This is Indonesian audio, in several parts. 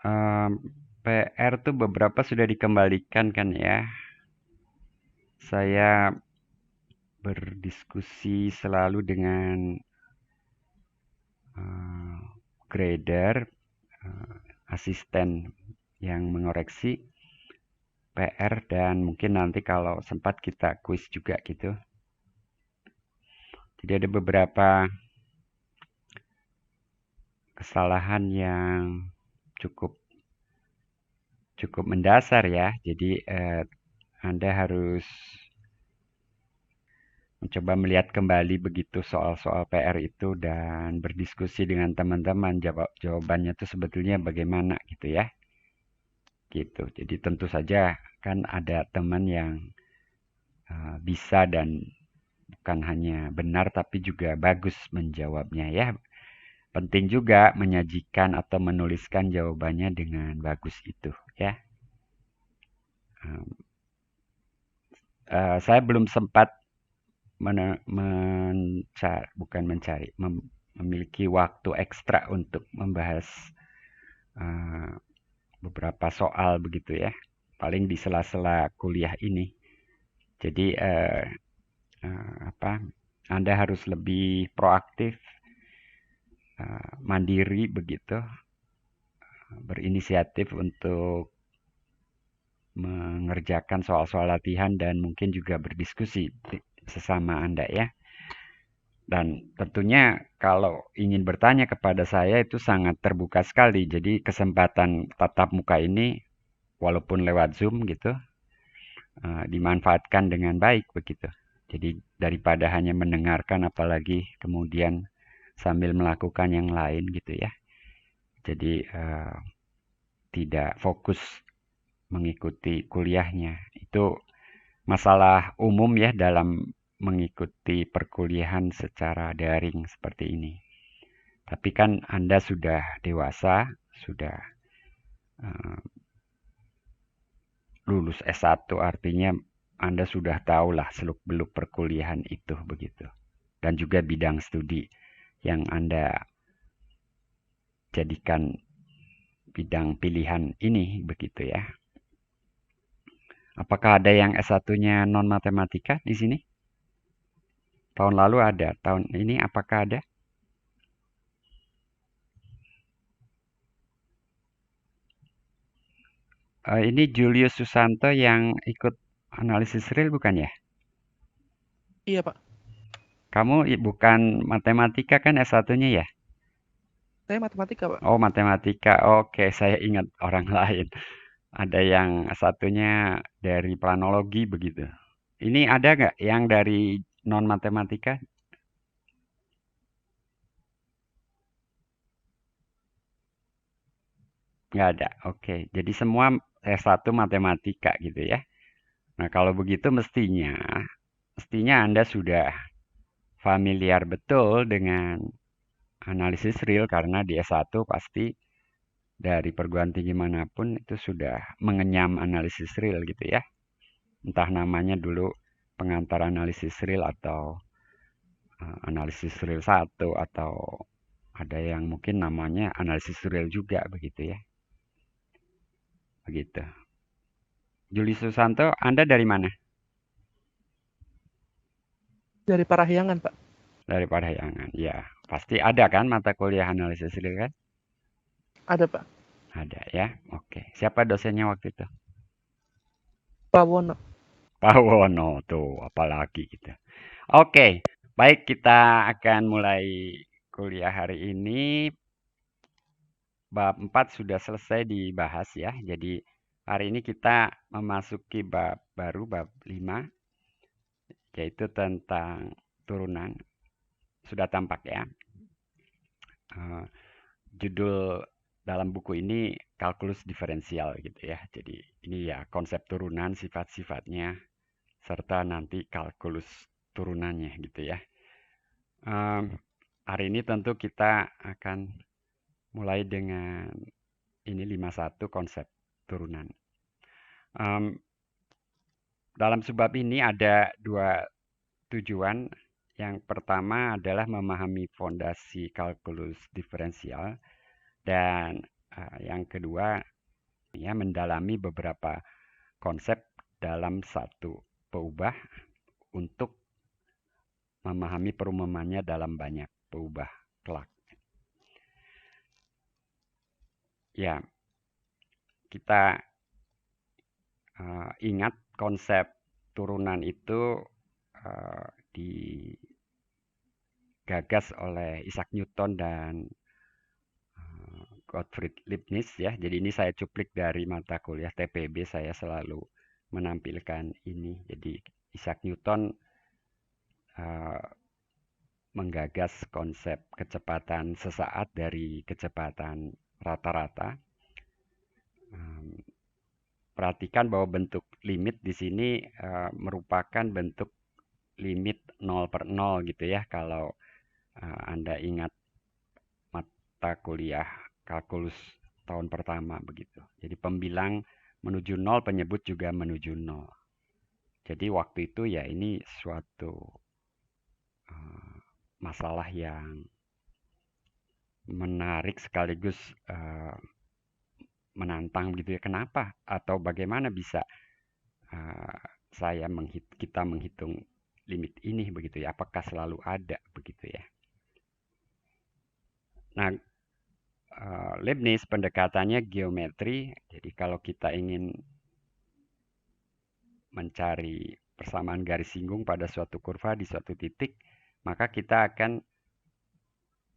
Em, PR tuh beberapa sudah dikembalikan kan ya. Saya berdiskusi selalu dengan eh, grader, asisten yang mengoreksi PR dan mungkin nanti kalau sempat kita kuis juga gitu. Jadi ada beberapa kesalahan yang cukup cukup mendasar ya. Jadi Anda harus mencoba melihat kembali begitu soal-soal PR itu dan berdiskusi dengan teman-teman jawabannya itu sebetulnya bagaimana gitu ya. Gitu. Jadi tentu saja kan ada teman yang bisa dan bukan hanya benar tapi juga bagus menjawabnya ya. Penting juga menyajikan atau menuliskan jawabannya dengan bagus itu ya. Saya belum sempat bukan mencari, memiliki waktu ekstra untuk membahas eh, beberapa soal begitu ya. Paling di sela-sela kuliah ini. Jadi apa? Anda harus lebih proaktif, mandiri begitu, berinisiatif untuk mengerjakan soal-soal latihan dan mungkin juga berdiskusi sesama Anda ya. Dan tentunya kalau ingin bertanya kepada saya itu sangat terbuka sekali. Jadi kesempatan tatap muka ini walaupun lewat Zoom gitu dimanfaatkan dengan baik begitu. Jadi daripada hanya mendengarkan apalagi kemudian sambil melakukan yang lain gitu ya. Jadi tidak fokus mengikuti kuliahnya. Itu masalah umum ya dalam mengikuti perkuliahan secara daring seperti ini. Tapi kan Anda sudah dewasa, sudah uh, lulus S1 artinya Anda sudah tahulah seluk-beluk perkuliahan itu begitu. Dan juga bidang studi yang Anda jadikan bidang pilihan ini begitu ya. Apakah ada yang S1-nya non matematika di sini? Tahun lalu ada, tahun ini apakah ada? Ini Julius Susanto yang ikut analisis real bukan ya? Iya, Pak. Kamu bukan matematika kan S1-nya ya? Saya matematika, Pak. Oh, matematika. Oke, saya ingat orang lain. Ada yang S1-nya dari planologi begitu. Ini ada nggak yang dari non matematika? Nggak ada. Oke, jadi semua S1 matematika gitu ya. Nah, kalau begitu mestinya Anda sudah familiar betul dengan analisis real karena di S1 pasti dari perguruan tinggi manapun itu sudah mengenyam analisis real gitu ya. Entah namanya dulu pengantar analisis real atau analisis real satu atau ada yang mungkin namanya analisis real juga begitu ya. Begitu. Juli Susanto, Anda dari mana? Dari Parahyangan, Pak. Dari Parahyangan. Ya, pasti ada kan mata kuliah analisis real kan? Ada, Pak. Ada ya. Oke. Siapa dosennya waktu itu? Prawono. Pak Wono tuh, apalagi gitu. Oke, baik kita akan mulai kuliah hari ini. Bab 4 sudah selesai dibahas ya. Jadi hari ini kita memasuki bab baru, bab 5, yaitu tentang turunan. Sudah tampak ya. Eh, Judul dalam buku ini kalkulus diferensial gitu ya. Jadi ini ya konsep turunan, sifat-sifatnya, serta nanti kalkulus turunannya gitu ya. Em, Hari ini tentu kita akan mulai dengan ini 51 konsep turunan. Em, Dalam sebab ini ada dua tujuan. Yang pertama adalah memahami fondasi kalkulus diferensial dan Yang kedua, ya mendalami beberapa konsep dalam satu peubah untuk memahami perumpamannya dalam banyak peubah kelak. Ya, kita ingat konsep turunan itu digagas oleh Isaac Newton dan Gottfried Leibniz ya. Jadi ini saya cuplik dari mata kuliah TPB, saya selalu menampilkan ini. Jadi Isaac Newton menggagas konsep kecepatan sesaat dari kecepatan rata-rata. Perhatikan bahwa bentuk limit di sini merupakan bentuk limit 0/0 gitu ya. Kalau Anda ingat mata kuliah kalkulus tahun pertama begitu. Jadi pembilang menuju 0, penyebut juga menuju 0. Jadi waktu itu ya ini suatu masalah yang menarik sekaligus menantang gitu ya. Kenapa atau bagaimana bisa kita menghitung limit ini begitu ya? Apakah selalu ada begitu ya? Nah, Leibniz pendekatannya geometri. Jadi kalau kita ingin mencari persamaan garis singgung pada suatu kurva di suatu titik, maka kita akan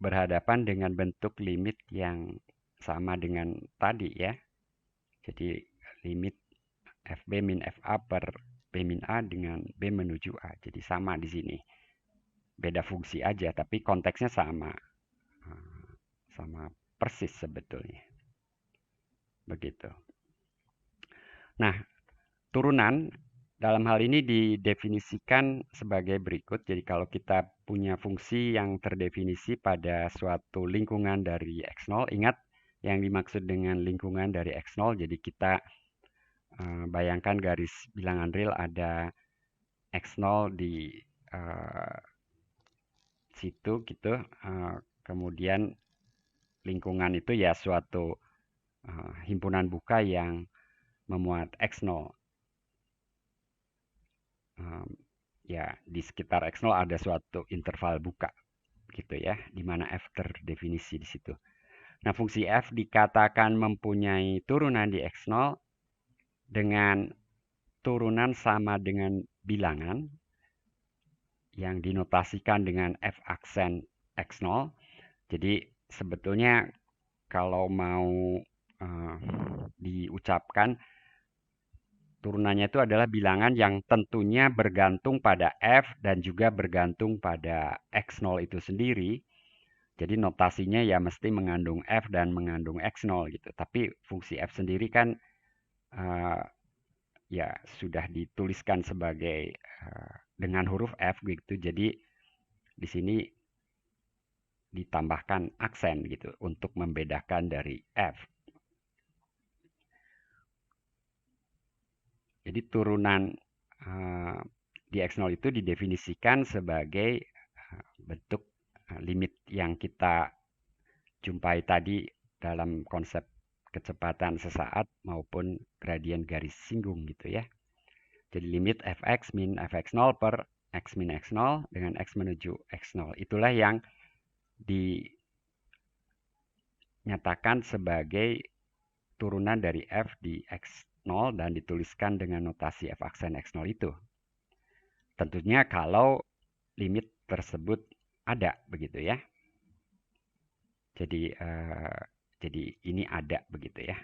berhadapan dengan bentuk limit yang sama dengan tadi ya. Jadi limit FB min FA per B min A dengan B menuju A. Jadi sama di sini. Beda fungsi aja, tapi konteksnya sama. Sama persis sebetulnya. Begitu. Nah, turunan dalam hal ini didefinisikan sebagai berikut. Jadi kalau kita punya fungsi yang terdefinisi pada suatu lingkungan dari X0, ingat yang dimaksud dengan lingkungan dari X0, jadi kita bayangkan garis bilangan real ada X0 di situ gitu. Kemudian lingkungan itu ya suatu himpunan buka yang memuat X0. Ya di sekitar X0 ada suatu interval buka gitu ya, di mana F terdefinisi di situ. Nah, fungsi F dikatakan mempunyai turunan di X0 dengan turunan sama dengan bilangan yang dinotasikan dengan F aksen X0. Jadi sebetulnya kalau mau diucapkan, turunannya itu adalah bilangan yang tentunya bergantung pada F dan juga bergantung pada X0 itu sendiri. Jadi notasinya ya mesti mengandung F dan mengandung X0 gitu. Tapi fungsi F sendiri kan ya sudah dituliskan sebagai dengan huruf F gitu. Jadi di sini ditambahkan aksen gitu untuk membedakan dari F. Jadi turunan di X0 itu didefinisikan sebagai bentuk limit yang kita jumpai tadi dalam konsep kecepatan sesaat maupun gradien garis singgung gitu ya. Jadi limit fx min fx0 per x min x0 dengan x menuju x0. Itulah yang dinyatakan sebagai turunan dari f di x0 dan dituliskan dengan notasi f aksen x0 itu. Tentunya kalau limit tersebut ada begitu ya. Jadi ini ada begitu ya.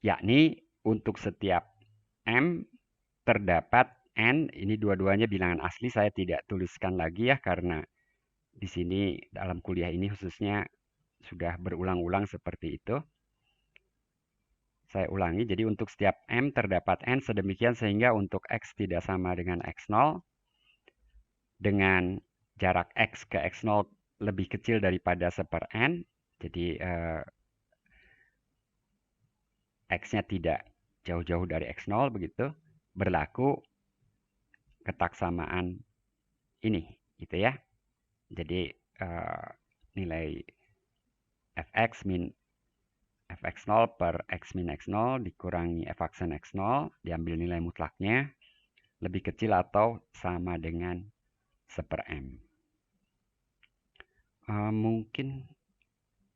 Yakni untuk setiap M terdapat N, ini dua-duanya bilangan asli, saya tidak tuliskan lagi ya karena di sini dalam kuliah ini khususnya sudah berulang-ulang seperti itu. Saya ulangi, jadi untuk setiap M terdapat N sedemikian sehingga untuk X tidak sama dengan X0 dengan jarak X ke X0 lebih kecil daripada 1/N. Jadi X-nya tidak jauh-jauh dari X0 begitu. Berlaku ketaksamaan ini gitu ya. Jadi nilai fx min fx0 per x min x0 dikurangi f-aksen x0, diambil nilai mutlaknya, lebih kecil atau sama dengan 1/m. Mungkin,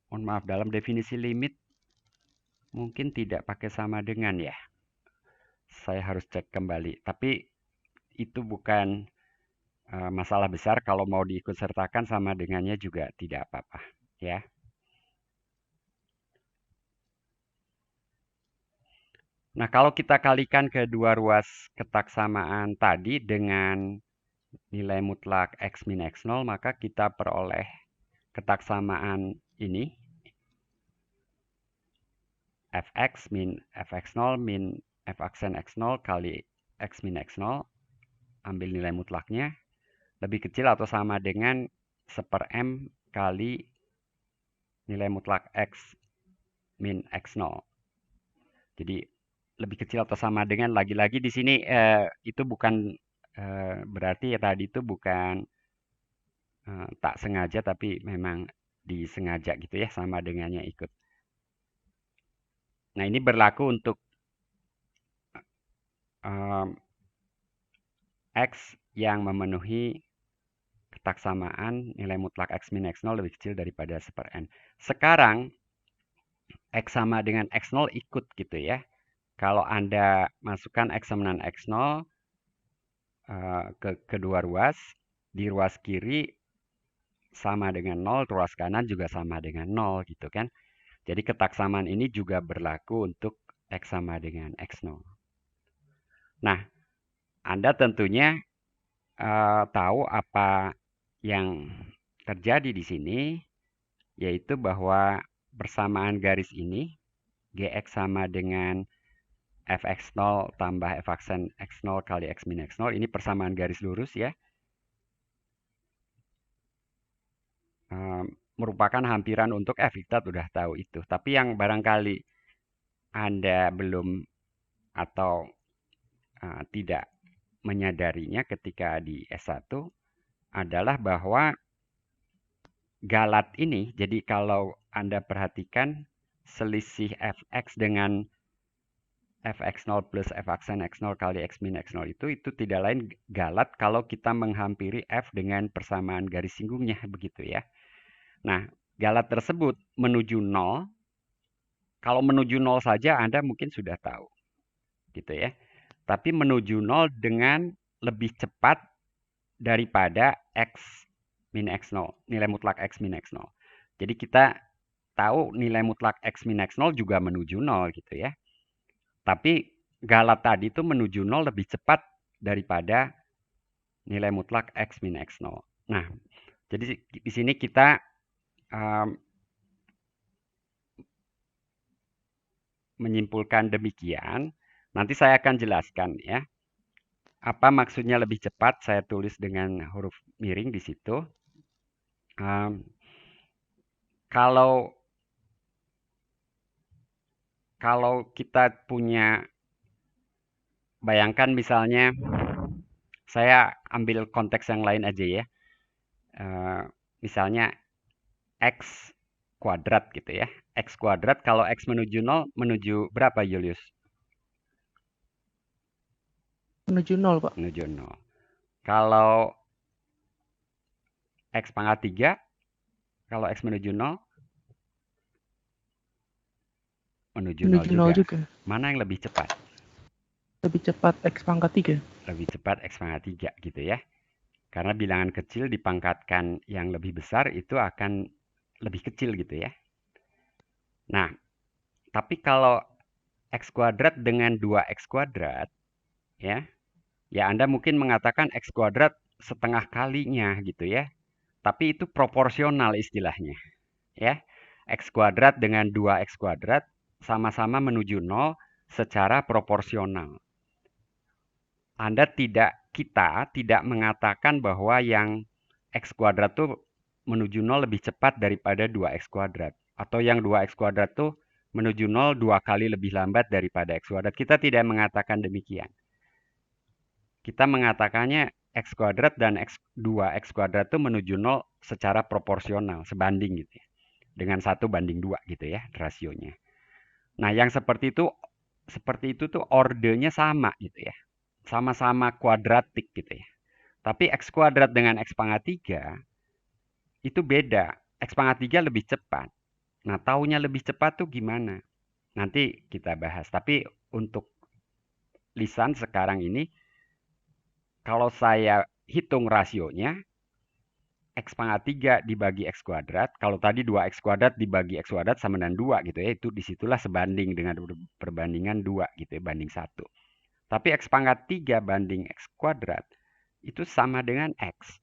mohon maaf, dalam definisi limit, mungkin tidak pakai sama dengan ya. Saya harus cek kembali. Tapi itu bukan masalah besar, kalau mau diikut sertakan sama dengannya juga tidak apa-apa ya. Nah, kalau kita kalikan kedua ruas ketaksamaan tadi dengan nilai mutlak x min x0, maka kita peroleh ketaksamaan ini fx min fx0 min f-aksen x0 kali x min x0, ambil nilai mutlaknya, lebih kecil atau sama dengan 1/m kali nilai mutlak x min x0. Jadi lebih kecil atau sama dengan, lagi-lagi di sini itu bukan berarti ya tadi itu bukan tak sengaja, tapi memang disengaja gitu ya, sama dengannya ikut. Nah, ini berlaku untuk x yang memenuhi ketaksamaan nilai mutlak x min x0 lebih kecil daripada 1/n. Sekarang x sama dengan x0 ikut gitu ya. Kalau Anda masukkan x sama dengan x0 ke kedua ruas, di ruas kiri sama dengan 0, ruas kanan juga sama dengan 0 gitu kan. Jadi ketaksamaan ini juga berlaku untuk x sama dengan x0. Nah, Anda tentunya tahu apa yang terjadi di sini, yaitu bahwa persamaan garis ini, gx sama dengan fx0 tambah f-aksen x0 kali x min x0, ini persamaan garis lurus ya, merupakan hampiran untuk f, kita sudah tahu itu. Tapi yang barangkali Anda belum atau tidak menyadarinya ketika di S1 adalah bahwa galat ini, jadi kalau Anda perhatikan selisih fx dengan fx0 plus f-aksen x0 kali x min x0 itu tidak lain galat kalau kita menghampiri f dengan persamaan garis singgungnya, begitu ya. Nah, galat tersebut menuju 0, kalau menuju 0 saja Anda mungkin sudah tahu, gitu ya. Tapi menuju 0 dengan lebih cepat daripada x min x0, nilai mutlak x min x0. Jadi kita tahu nilai mutlak x min x0 juga menuju 0 gitu ya. Tapi galat tadi itu menuju 0 lebih cepat daripada nilai mutlak x min x0. Nah, jadi di sini kita menyimpulkan demikian. Nanti saya akan jelaskan ya. Apa maksudnya lebih cepat? Saya tulis dengan huruf miring di situ. Kalau kita punya, bayangkan misalnya, saya ambil konteks yang lain aja ya. Misalnya x kuadrat gitu ya. X kuadrat kalau x menuju 0, menuju berapa Julius? Menuju 0, Pak. Menuju 0. Kalau x pangkat 3, kalau x menuju 0, menuju 0 juga. juga. Mana yang lebih cepat? Lebih cepat x pangkat 3. Lebih cepat x pangkat 3 gitu ya. Karena bilangan kecil dipangkatkan yang lebih besar itu akan lebih kecil gitu ya. Nah, tapi kalau x kuadrat dengan 2x kuadrat, ya Anda mungkin mengatakan x kuadrat setengah kalinya gitu ya. Tapi itu proporsional istilahnya. Ya, x kuadrat dengan 2x kuadrat sama-sama menuju 0 secara proporsional. Kita tidak mengatakan bahwa yang x kuadrat tuh menuju 0 lebih cepat daripada 2x kuadrat. Atau yang 2x kuadrat tuh menuju 0 2 kali lebih lambat daripada x kuadrat. Kita tidak mengatakan demikian. Kita mengatakannya x kuadrat dan 2x kuadrat itu menuju 0 secara proporsional, sebanding gitu ya. dengan 1:2 gitu ya rasionya. Nah, yang seperti itu tuh ordenya sama gitu ya. Sama-sama kuadratik gitu ya. Tapi X kuadrat dengan X pangkat 3 itu beda. X pangkat 3 lebih cepat. Nah, taunya lebih cepat tuh gimana? Nanti kita bahas. Tapi untuk lisan sekarang ini, kalau saya hitung rasionya, X pangkat 3 dibagi X kuadrat. Kalau tadi 2X kuadrat dibagi X kuadrat sama dengan 2 gitu ya. Itu disitulah sebanding dengan perbandingan 2 gitu ya, banding 1. Tapi X pangkat 3 banding X kuadrat itu sama dengan X.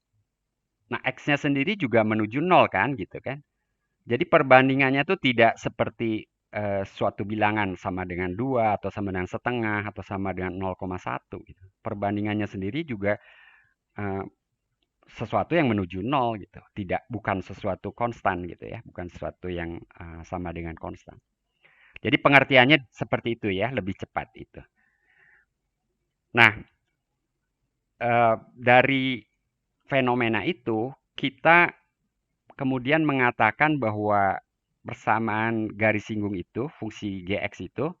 Nah, X-nya sendiri juga menuju 0 kan gitu kan. Jadi perbandingannya tuh tidak seperti suatu bilangan sama dengan 2 atau sama dengan setengah atau sama dengan 0,1 gitu. Perbandingannya sendiri juga eh, sesuatu yang menuju 0 gitu. Bukan sesuatu konstan gitu ya, bukan sesuatu yang sama dengan konstan. Jadi pengertiannya seperti itu ya, lebih cepat itu. Nah, dari fenomena itu kita kemudian mengatakan bahwa persamaan garis singgung itu, fungsi Gx itu,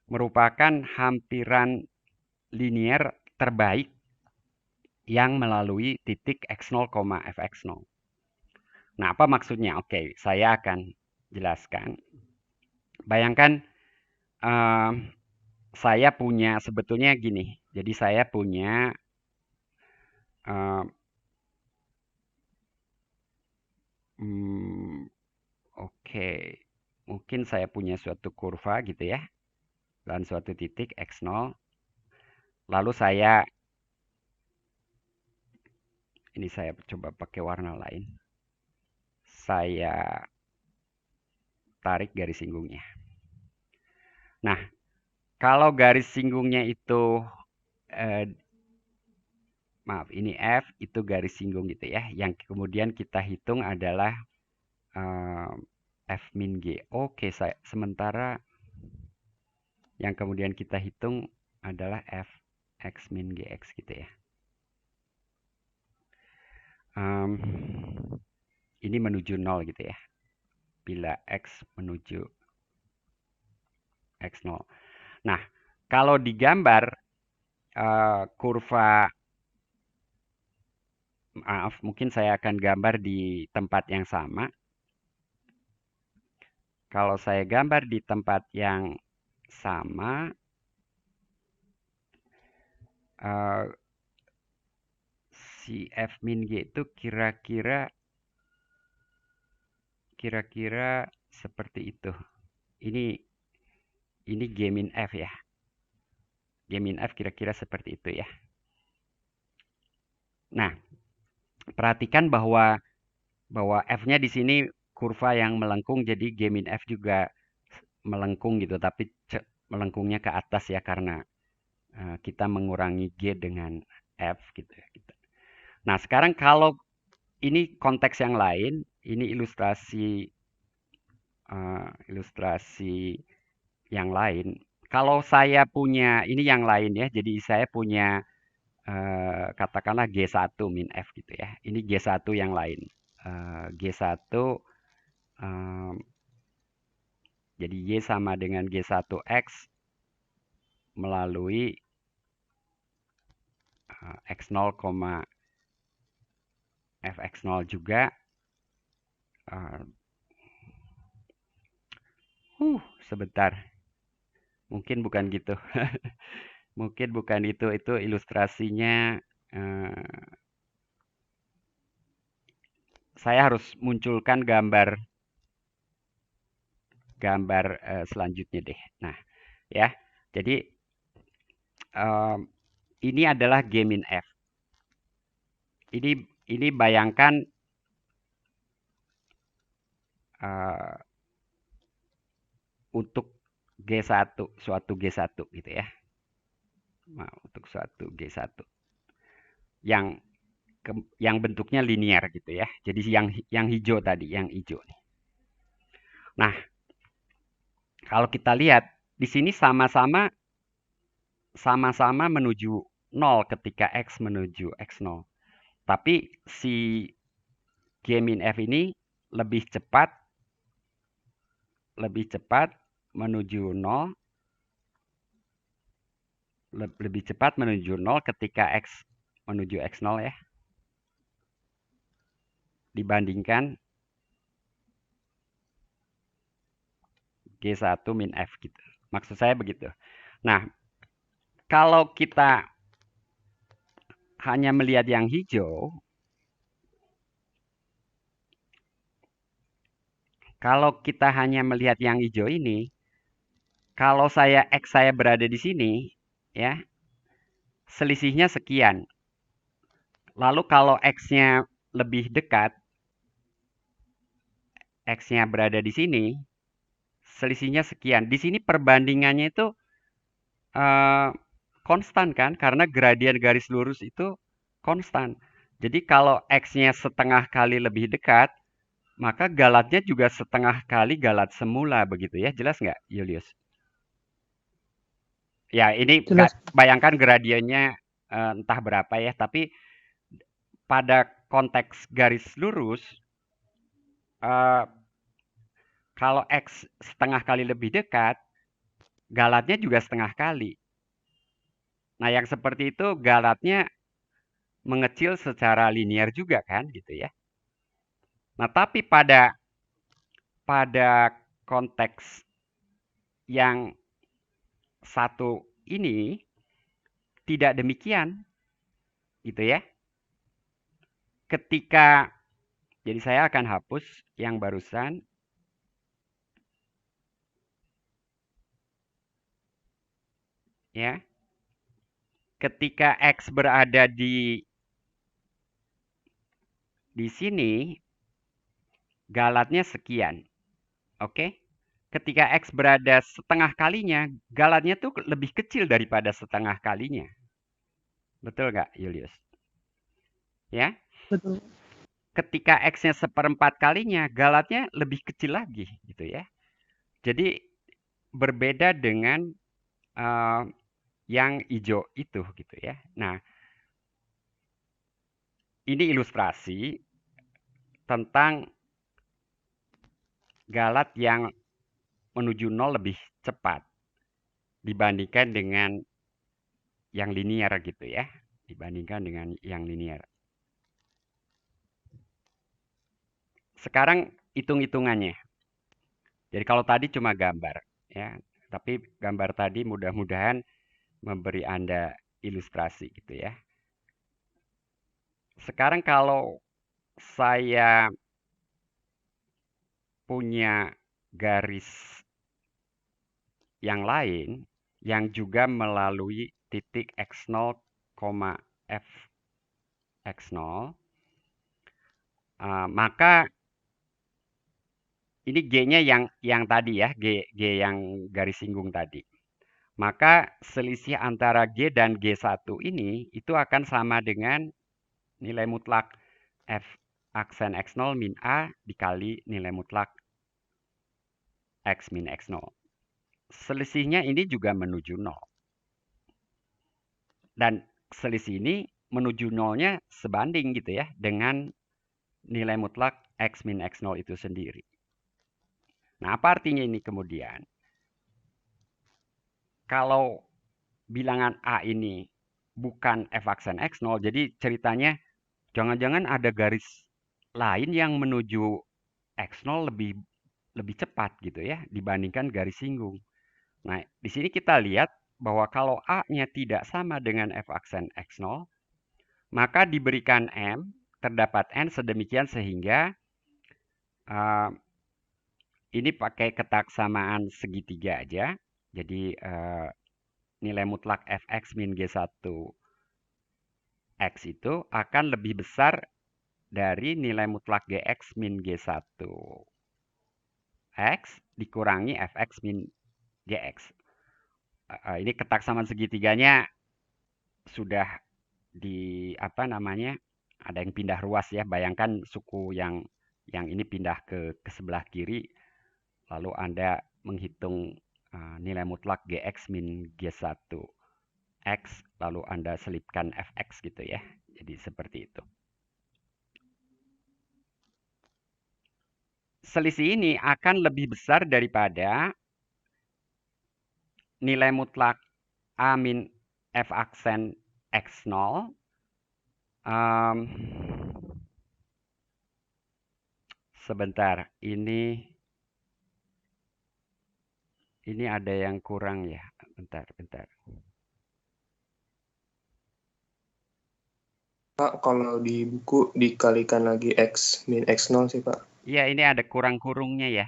merupakan hampiran linier terbaik yang melalui titik x0, fx0. Nah, apa maksudnya? Oke, saya akan jelaskan. Bayangkan saya punya sebetulnya gini. Jadi saya punya oke, mungkin saya punya suatu kurva gitu ya, dan suatu titik x0. Lalu ini saya coba pakai warna lain. Saya tarik garis singgungnya. Nah, kalau garis singgungnya itu, maaf, ini F, itu garis singgung gitu ya. Yang kemudian kita hitung adalah F min G. Oke, sementara yang kemudian kita hitung adalah F X min GX gitu ya. Ini menuju 0 gitu ya. Bila X menuju X0. Nah, kalau digambar kurva, maaf, mungkin saya akan gambar di tempat yang sama. Kalau saya gambar di tempat yang sama, si F min G itu kira-kira seperti itu. Ini G min F ya. G min F kira-kira seperti itu ya. Nah, perhatikan bahwa F-nya di sini kurva yang melengkung, jadi G min F juga melengkung gitu, tapi melengkungnya ke atas ya karena kita mengurangi G dengan F gitu ya. Nah, sekarang kalau ini konteks yang lain, ini ilustrasi yang lain. Kalau saya punya, ini yang lain ya, jadi saya punya katakanlah G1 min F gitu ya. Ini G1 yang lain. G1 jadi Y sama dengan G1X melalui X0, Fx0 juga. Sebentar. Mungkin bukan gitu. Mungkin bukan itu ilustrasinya. Saya harus munculkan gambar selanjutnya deh. Nah, ya. Jadi ini adalah G min F. Ini bayangkan untuk G1, suatu G1 gitu ya. Nah, untuk suatu G1 yang bentuknya linear gitu ya. Jadi yang hijau tadi, yang hijau nih. Nah, kalau kita lihat di sini sama-sama menuju 0 ketika X menuju X0. Tapi si G min F ini lebih cepat lebih cepat menuju 0, lebih cepat menuju 0 ketika X menuju X0 ya, dibandingkan G1 min F gitu. Maksud saya begitu. Nah, kalau kita hanya melihat yang hijau, ini, kalau X saya berada di sini, ya, selisihnya sekian. Lalu kalau X-nya lebih dekat, X-nya berada di sini, selisihnya sekian. Di sini perbandingannya itu konstan kan, karena gradien garis lurus itu konstan. Jadi kalau X-nya setengah kali lebih dekat, maka galatnya juga setengah kali galat semula begitu ya. Jelas nggak, Julius? Ya, ini Jelas. bayangkan gradiennya entah berapa ya, tapi pada konteks garis lurus, kalau X setengah kali lebih dekat, galatnya juga setengah kali. Nah, yang seperti itu galatnya mengecil secara linear juga kan, gitu ya. Nah, tapi pada konteks yang satu ini tidak demikian, gitu ya. Jadi saya akan hapus yang barusan. Ya. Ketika X berada di sini, galatnya sekian. Oke? Ketika X berada setengah kalinya, galatnya tuh lebih kecil daripada setengah kalinya. Betul nggak, Julius? Ya? Betul. Ketika X-nya seperempat kalinya, galatnya lebih kecil lagi, gitu ya. Jadi berbeda dengan yang hijau itu, gitu ya. Nah, ini ilustrasi tentang galat yang menuju 0 lebih cepat dibandingkan dengan yang linear gitu ya. Dibandingkan dengan yang linear. Sekarang hitung-hitungannya. Jadi kalau tadi cuma gambar ya, tapi gambar tadi mudah-mudahan memberi Anda ilustrasi gitu ya. Sekarang kalau saya punya garis yang lain yang juga melalui titik X0, F X0, maka ini G-nya yang tadi ya, G yang garis singgung tadi. Maka selisih antara G dan G1 ini itu akan sama dengan nilai mutlak F aksen X0 min A dikali nilai mutlak X min X0. Selisihnya ini juga menuju 0. Dan selisih ini menuju 0-nya sebanding gitu ya dengan nilai mutlak X min X0 itu sendiri. Nah, apa artinya ini kemudian? Kalau bilangan A ini bukan F aksen X0, jadi ceritanya jangan-jangan ada garis lain yang menuju X0 lebih cepat gitu ya dibandingkan garis singgung. Nah, di sini kita lihat bahwa kalau A-nya tidak sama dengan F aksen X0, maka diberikan M, terdapat N sedemikian sehingga uh, ini pakai ketaksamaan segitiga aja. Jadi nilai mutlak Fx min G1 X itu akan lebih besar dari nilai mutlak Gx min G1 X dikurangi Fx min Gx. Ini ketaksamaan segitiganya sudah apa namanya, ada yang pindah ruas ya. Bayangkan suku yang ini pindah ke sebelah kiri, lalu Anda menghitung nilai mutlak Gx min G1 X, lalu Anda selipkan Fx gitu ya. Jadi seperti itu. selisih ini akan lebih besar daripada nilai mutlak A min F aksen X0 sebentar, ini ada yang kurang ya. Bentar. Pak, kalau di buku dikalikan lagi X min X0 sih, Pak. Iya, ini ada kurang kurungnya ya.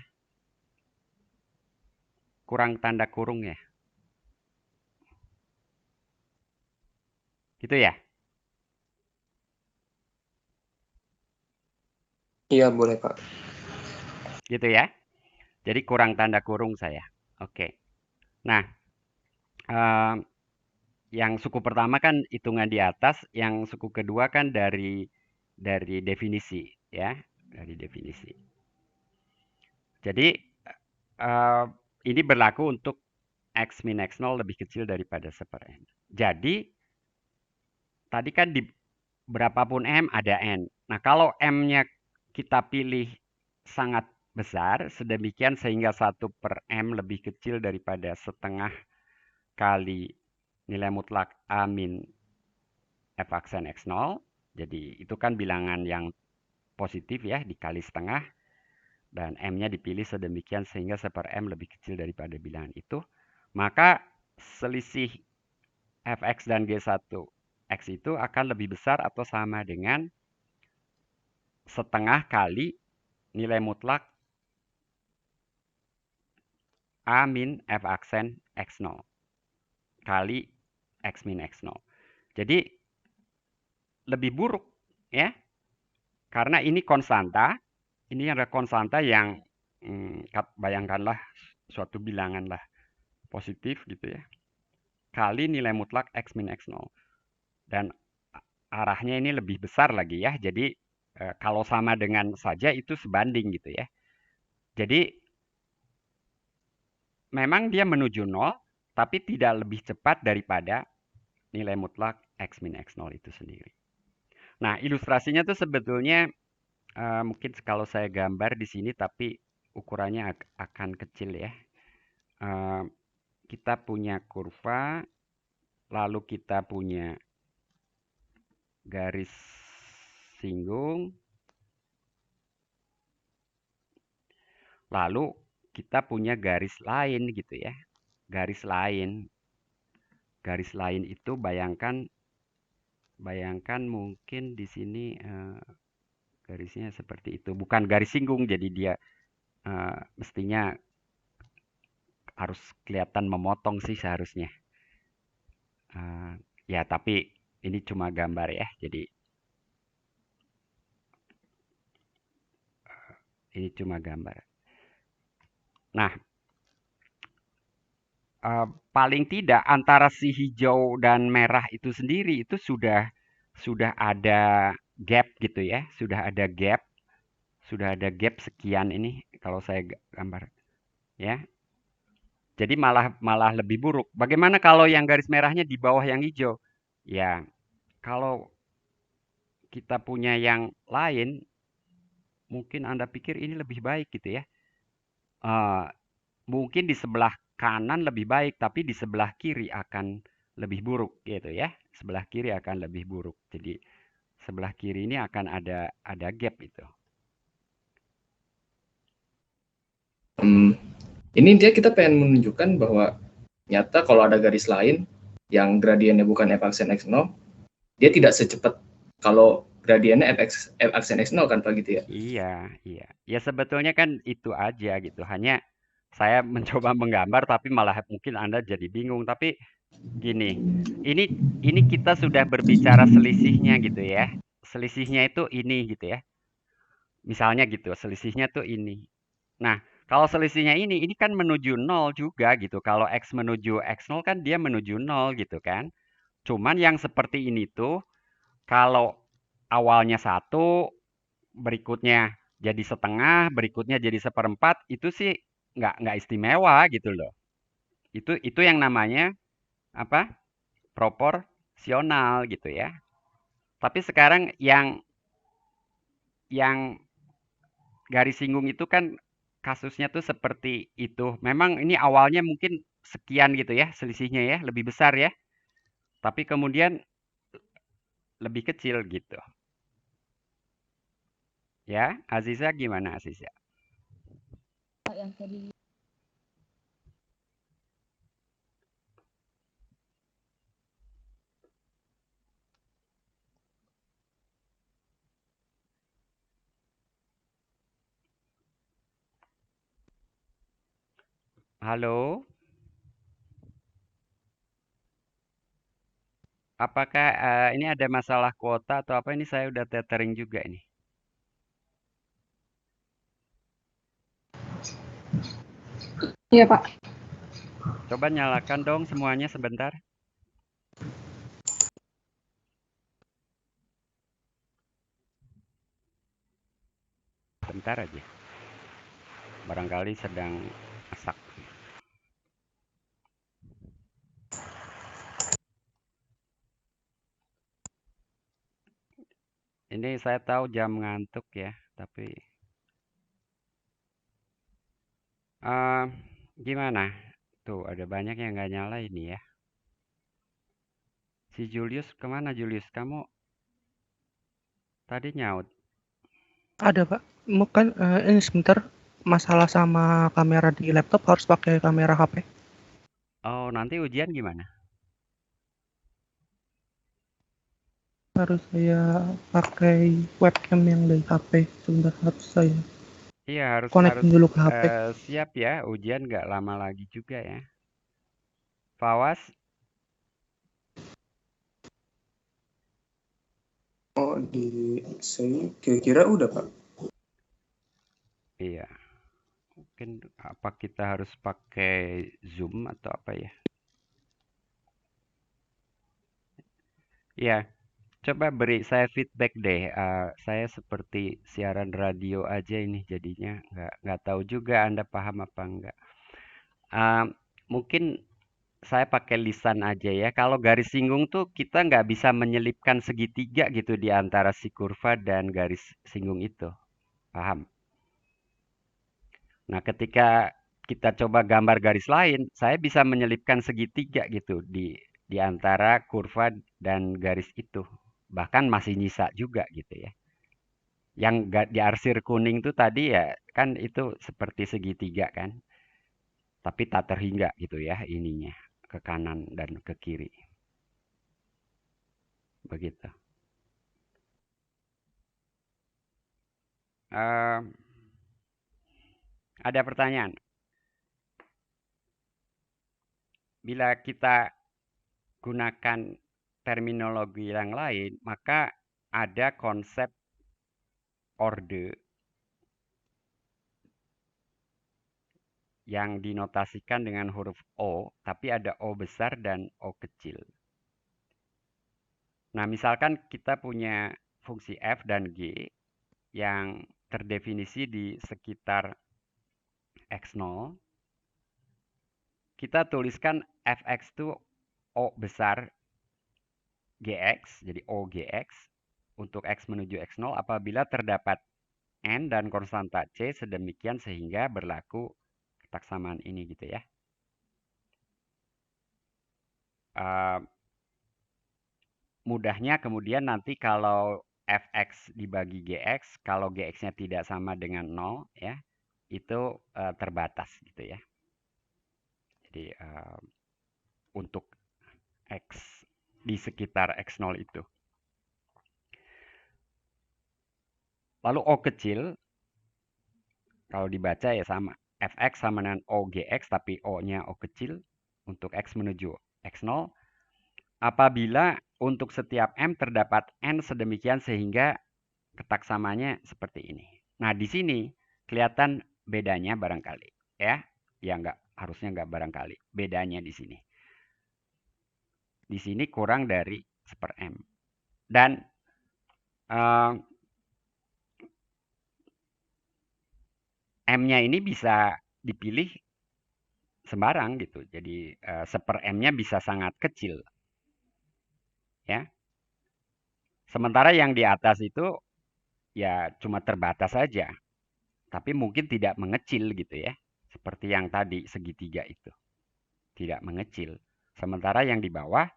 Kurang tanda kurung ya. Gitu ya? Iya, boleh, Pak. Gitu ya. Jadi kurang tanda kurung saya. Oke. Nah, yang suku pertama kan hitungan di atas, yang suku kedua kan dari definisi ya, dari definisi. Jadi ini berlaku untuk X min X0 lebih kecil daripada 1/n. Jadi tadi kan di berapapun M ada N. Nah, kalau M-nya kita pilih sangat besar, sedemikian sehingga 1/M lebih kecil daripada setengah kali nilai mutlak A min F aksen X0. Jadi itu kan bilangan yang positif ya, dikali setengah. Dan M-nya dipilih sedemikian sehingga 1/M lebih kecil daripada bilangan itu. Maka selisih Fx dan G1X itu akan lebih besar atau sama dengan setengah kali nilai mutlak A min F aksen X0 kali X min X0. Jadi lebih buruk ya, karena ini konstanta, ini ada konstanta yang bayangkanlah suatu bilangan lah positif gitu ya, kali nilai mutlak X min X0. Dan arahnya ini lebih besar lagi ya, jadi kalau sama dengan saja itu sebanding gitu ya. Jadi memang dia menuju 0, tapi tidak lebih cepat daripada nilai mutlak X min X0 itu sendiri. Nah, ilustrasinya tuh sebetulnya mungkin kalau saya gambar di sini, tapi ukurannya akan kecil ya. Kita punya kurva, lalu kita punya garis singgung, lalu kita punya garis lain gitu ya. Garis lain itu bayangkan mungkin di sini garisnya seperti itu. Bukan garis singgung, jadi dia mestinya harus kelihatan memotong sih seharusnya. Ya, tapi ini cuma gambar ya. Jadi ini cuma gambar. Nah, paling tidak antara si hijau dan merah itu sendiri itu sudah ada gap gitu ya. Sudah ada gap sekian ini kalau saya gambar ya. Jadi malah lebih buruk. Bagaimana kalau yang garis merahnya di bawah yang hijau? Ya, kalau kita punya yang lain, mungkin Anda pikir ini lebih baik gitu ya. Mungkin di sebelah kanan lebih baik, tapi di sebelah kiri akan lebih buruk gitu ya. Sebelah kiri akan lebih buruk. Jadi sebelah kiri ini akan ada gap itu. Ini kita pengen menunjukkan bahwa nyata kalau ada garis lain yang gradiennya bukan F aksen X0, dia tidak secepat kalau gradiennya F aksen X0 kan Pak gitu ya? Iya. Ya sebetulnya kan itu aja gitu. Hanya saya mencoba menggambar tapi malah mungkin Anda jadi bingung. Tapi gini, ini kita sudah berbicara selisihnya gitu ya. Selisihnya itu ini gitu ya. Misalnya gitu, selisihnya tuh ini. Nah, kalau selisihnya ini kan menuju 0 juga gitu. Kalau X menuju X0 kan dia menuju 0 gitu kan. Cuman yang seperti ini tuh, kalau awalnya 1, berikutnya jadi setengah, berikutnya jadi 1/4, itu sih nggak istimewa gitu loh. Itu yang namanya apa? Proporsional gitu ya. Tapi sekarang yang garis singgung itu kan kasusnya tuh seperti itu. Memang ini awalnya mungkin sekian gitu ya selisihnya ya, lebih besar ya. Tapi kemudian lebih kecil gitu. Ya, Aziza gimana Aziza? Yang tadi Halo? Apakah ini ada masalah kuota atau apa? Ini saya udah tethering juga ini. Iya, Pak. Coba nyalakan dong semuanya sebentar. Bentar aja. Barangkali sedang masak. Ini saya tahu jam ngantuk ya, tapi eh gimana? Tuh, ada banyak yang nggak nyala ini ya. Si Julius kemana Julius? Kamu tadi nyaut. Ada, Pak. Kan ini sebentar masalah sama kamera di laptop harus pakai kamera HP. Oh, nanti ujian gimana? Harus saya pakai webcam yang dari HP. Sebentar harus saya Iya, harus konekin dulu ke HP. siap ya. Ujian nggak lama lagi juga ya. Fawas, Oh, saya kira-kira udah, Pak. iya. Mungkin apa kita harus pakai Zoom atau apa ya? Iya, coba beri saya feedback deh. Saya seperti siaran radio aja ini jadinya nggak tahu juga Anda paham apa enggak. Eh, mungkin saya pakai lisan aja ya. Kalau garis singgung tuh kita nggak bisa menyelipkan segitiga gitu di antara si kurva dan garis singgung itu. Paham? Nah, ketika kita coba gambar garis lain, saya bisa menyelipkan segitiga gitu di antara kurva dan garis itu. Bahkan masih nyisa juga gitu ya. Yang diarsir kuning tuh tadi ya kan itu seperti segitiga kan. Tapi tak terhingga gitu ya ininya ke kanan dan ke kiri. Begitu. Eh, ada pertanyaan? Bila kita gunakan terminologi yang lain, maka ada konsep orde yang dinotasikan dengan huruf O, tapi ada O besar dan O kecil. Nah, misalkan kita punya fungsi F dan G yang terdefinisi di sekitar X0, kita tuliskan Fx itu O besar Gx, jadi O Gx, untuk X menuju X0 apabila terdapat N dan konstanta C sedemikian sehingga berlaku ketaksamaan ini gitu ya. Mudahnya kemudian nanti kalau Fx dibagi Gx, kalau Gx-nya tidak sama dengan 0 ya, itu terbatas gitu ya. Jadi untuk X di sekitar X0 itu. Lalu O kecil, kalau dibaca ya sama. Fx sama dengan OGX, tapi O-nya O kecil untuk X menuju X0. Apabila untuk setiap M terdapat N sedemikian sehingga ketaksamanya seperti ini. Nah, di sini kelihatan bedanya barangkali. Ya, harusnya nggak barangkali. Bedanya di sini. Di sini kurang dari 1/M. Dan M-nya ini bisa dipilih sembarang gitu. Jadi 1/M-nya bisa sangat kecil. Ya. Sementara yang di atas itu ya cuma terbatas saja. Tapi mungkin tidak mengecil gitu ya. Seperti yang tadi segitiga itu. Tidak mengecil. Sementara yang di bawah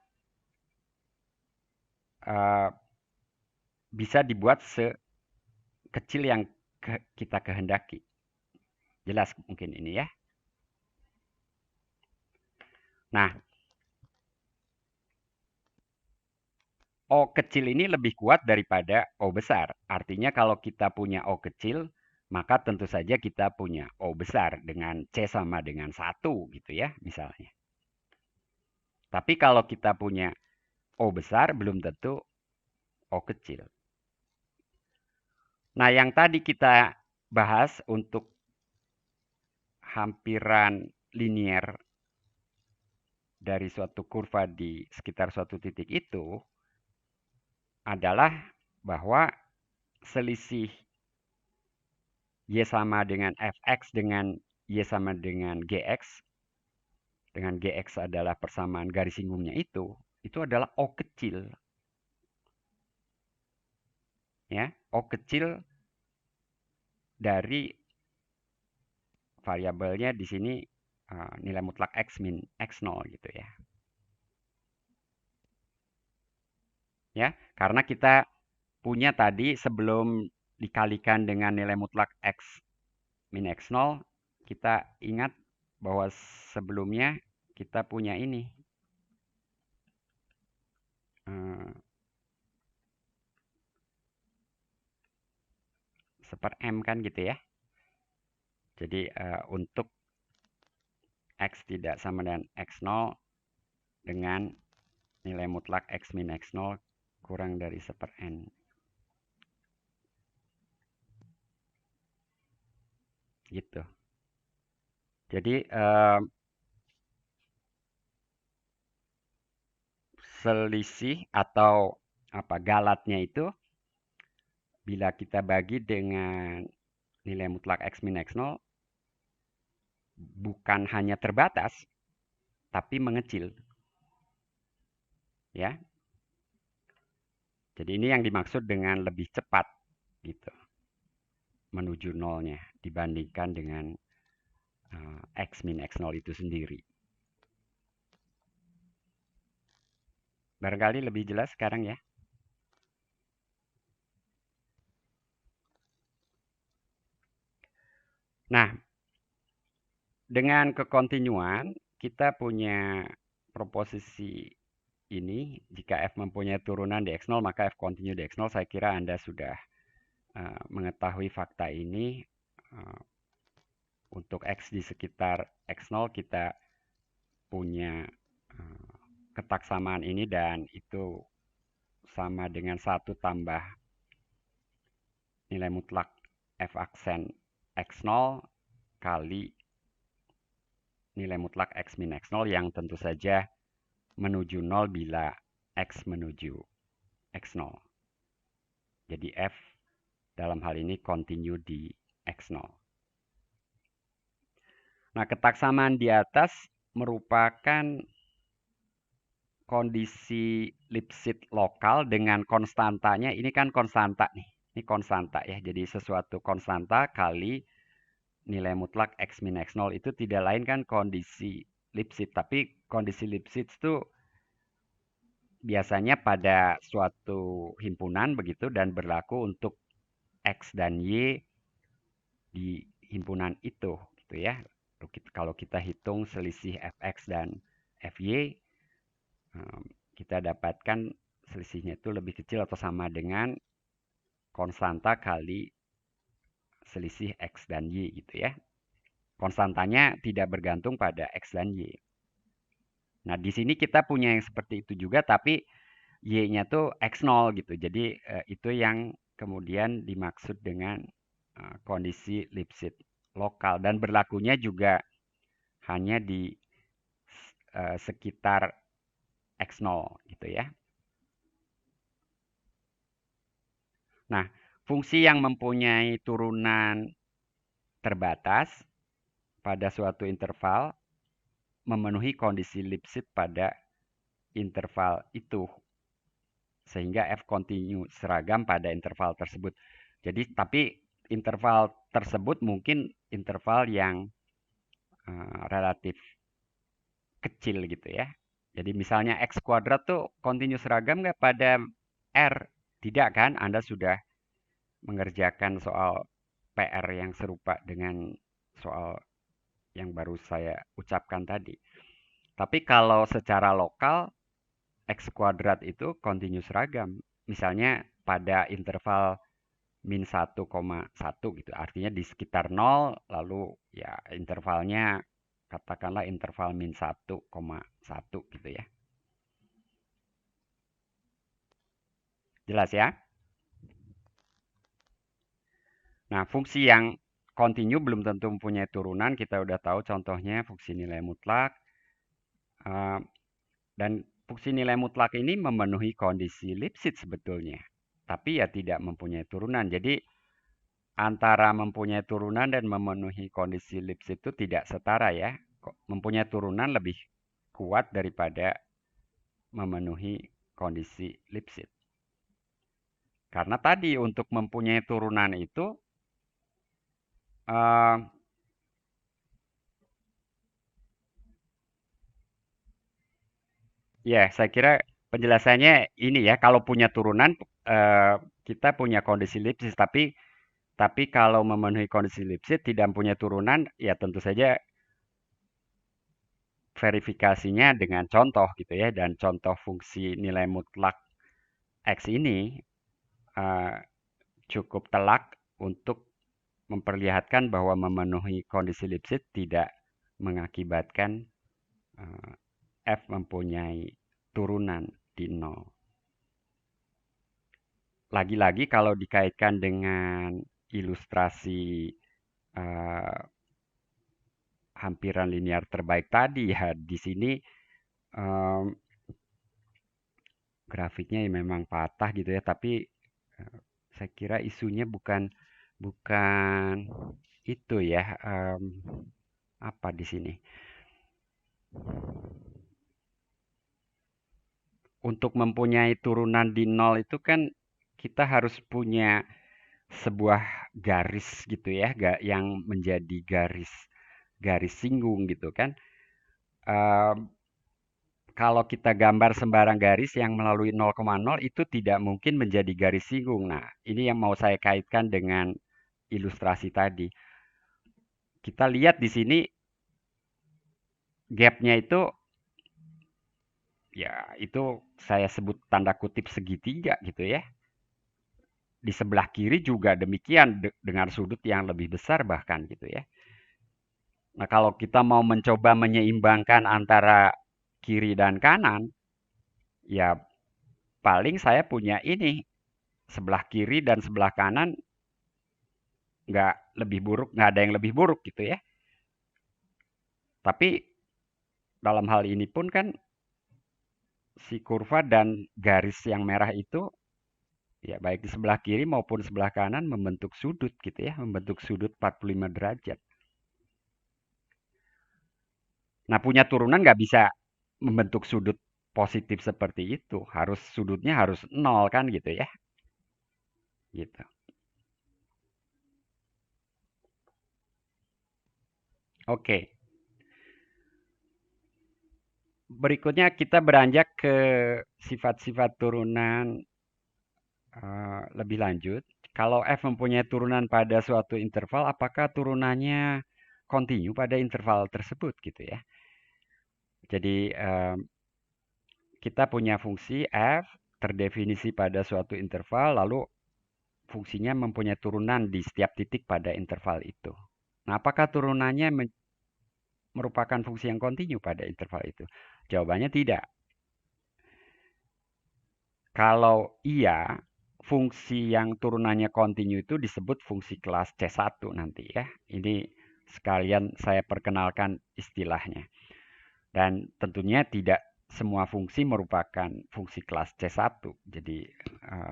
bisa dibuat sekecil yang kita kehendaki. Jelas mungkin ini ya. Nah, O kecil ini lebih kuat daripada O besar. Artinya kalau kita punya O kecil, maka tentu saja kita punya O besar dengan C sama dengan 1 gitu ya misalnya. Tapi kalau kita punya O besar, belum tentu O kecil. Nah, yang tadi kita bahas untuk hampiran linier dari suatu kurva di sekitar suatu titik itu adalah bahwa selisih Y sama dengan Fx dengan Y sama dengan Gx adalah persamaan garis singgungnya itu adalah O kecil. Ya, O kecil dari variabelnya di sini nilai mutlak X min X0 gitu ya. Ya, karena kita punya tadi sebelum dikalikan dengan nilai mutlak X min X0, kita ingat bahwa sebelumnya kita punya ini. Seper M kan gitu ya. Jadi untuk X tidak sama dengan X0 dengan nilai mutlak X min X0 kurang dari seper N. Gitu. Jadi selisih atau galatnya itu bila kita bagi dengan nilai mutlak X min X0 bukan hanya terbatas tapi mengecil. Ya. Jadi ini yang dimaksud dengan lebih cepat gitu. Menuju nolnya dibandingkan dengan X min X0 itu sendiri. Barangkali lebih jelas sekarang ya. Nah, dengan kekontinuan kita punya proposisi ini, jika F mempunyai turunan di X0 maka F kontinu di X0. Saya kira Anda sudah mengetahui fakta ini. Untuk X di sekitar X0 kita punya ketaksamaan ini dan itu sama dengan 1 tambah nilai mutlak F aksen X0 kali nilai mutlak X min X0 yang tentu saja menuju 0 bila X menuju X0. Jadi F dalam hal ini kontinu di X0. Nah, ketaksamaan di atas merupakan kondisi Lipschitz lokal dengan konstantanya. Ini kan konstanta nih. Ini konstanta ya. Jadi sesuatu konstanta kali nilai mutlak X min X0 itu tidak lain kan kondisi Lipschitz. Tapi kondisi Lipschitz itu biasanya pada suatu himpunan begitu dan berlaku untuk X dan Y di himpunan itu gitu ya. Kalau kita hitung selisih Fx dan Fy, kita dapatkan selisihnya itu lebih kecil atau sama dengan konstanta kali selisih X dan Y gitu ya. Konstantanya tidak bergantung pada X dan Y. Nah, di sini kita punya yang seperti itu juga, tapi Y-nya tuh X0 gitu. Jadi itu yang kemudian dimaksud dengan kondisi Lipschitz lokal. Dan berlakunya juga hanya di sekitar X0 gitu ya. Nah, fungsi yang mempunyai turunan terbatas pada suatu interval memenuhi kondisi Lipschitz pada interval itu. Sehingga F kontinu seragam pada interval tersebut. Jadi, tapi interval tersebut mungkin interval yang relatif kecil gitu ya. Jadi misalnya X kuadrat tuh continuous seragam nggak pada R? Tidak kan? Anda sudah mengerjakan soal PR yang serupa dengan soal yang baru saya ucapkan tadi. Tapi kalau secara lokal, X kuadrat itu continuous seragam. Misalnya pada interval min 1,1 gitu. Artinya di sekitar 0, lalu ya intervalnya katakanlah interval min 1,1 gitu ya. Jelas ya? Nah, fungsi yang kontinu belum tentu mempunyai turunan. Kita udah tahu contohnya fungsi nilai mutlak. Dan fungsi nilai mutlak ini memenuhi kondisi Lipschitz sebetulnya. Tapi ya tidak mempunyai turunan. Jadi antara mempunyai turunan dan memenuhi kondisi Lipschitz itu tidak setara ya. Mempunyai turunan lebih kuat daripada memenuhi kondisi Lipschitz. Karena tadi untuk mempunyai turunan itu ya saya kira penjelasannya ini ya, kalau punya turunan kita punya kondisi Lipschitz, tapi kalau memenuhi kondisi Lipschitz tidak punya turunan, ya tentu saja verifikasinya dengan contoh gitu ya, dan contoh fungsi nilai mutlak X ini cukup telak untuk memperlihatkan bahwa memenuhi kondisi Lipschitz tidak mengakibatkan F mempunyai turunan di 0. Lagi-lagi kalau dikaitkan dengan ilustrasi hampiran linear terbaik tadi ya, di sini grafiknya ya memang patah gitu ya, tapi saya kira isunya bukan itu ya. Apa di sini? Untuk mempunyai turunan di 0 itu kan kita harus punya sebuah garis gitu ya, yang menjadi garis singgung gitu kan. Kalau kita gambar sembarang garis yang melalui 0,0 itu tidak mungkin menjadi garis singgung. Nah, ini yang mau saya kaitkan dengan ilustrasi tadi. Kita lihat di sini gapnya itu, ya itu saya sebut tanda kutip segitiga gitu ya. Di sebelah kiri juga demikian dengan sudut yang lebih besar bahkan gitu ya. Nah, kalau kita mau mencoba menyeimbangkan antara kiri dan kanan, ya paling saya punya ini, sebelah kiri dan sebelah kanan nggak lebih buruk, nggak ada yang lebih buruk gitu ya. Tapi dalam hal ini pun kan si kurva dan garis yang merah itu ya baik di sebelah kiri maupun sebelah kanan membentuk sudut gitu ya, membentuk sudut 45 derajat. Nah, punya turunan nggak bisa membentuk sudut positif seperti itu. Sudutnya harus 0 kan gitu ya. Gitu. Oke. Berikutnya kita beranjak ke sifat-sifat turunan lebih lanjut. Kalau F mempunyai turunan pada suatu interval, apakah turunannya kontinu pada interval tersebut gitu ya. Jadi kita punya fungsi F terdefinisi pada suatu interval, lalu fungsinya mempunyai turunan di setiap titik pada interval itu. Nah, apakah turunannya merupakan fungsi yang kontinu pada interval itu? Jawabannya tidak. Kalau iya, fungsi yang turunannya kontinu itu disebut fungsi kelas C1 nanti ya. Ini sekalian saya perkenalkan istilahnya. Dan tentunya tidak semua fungsi merupakan fungsi kelas C1. Jadi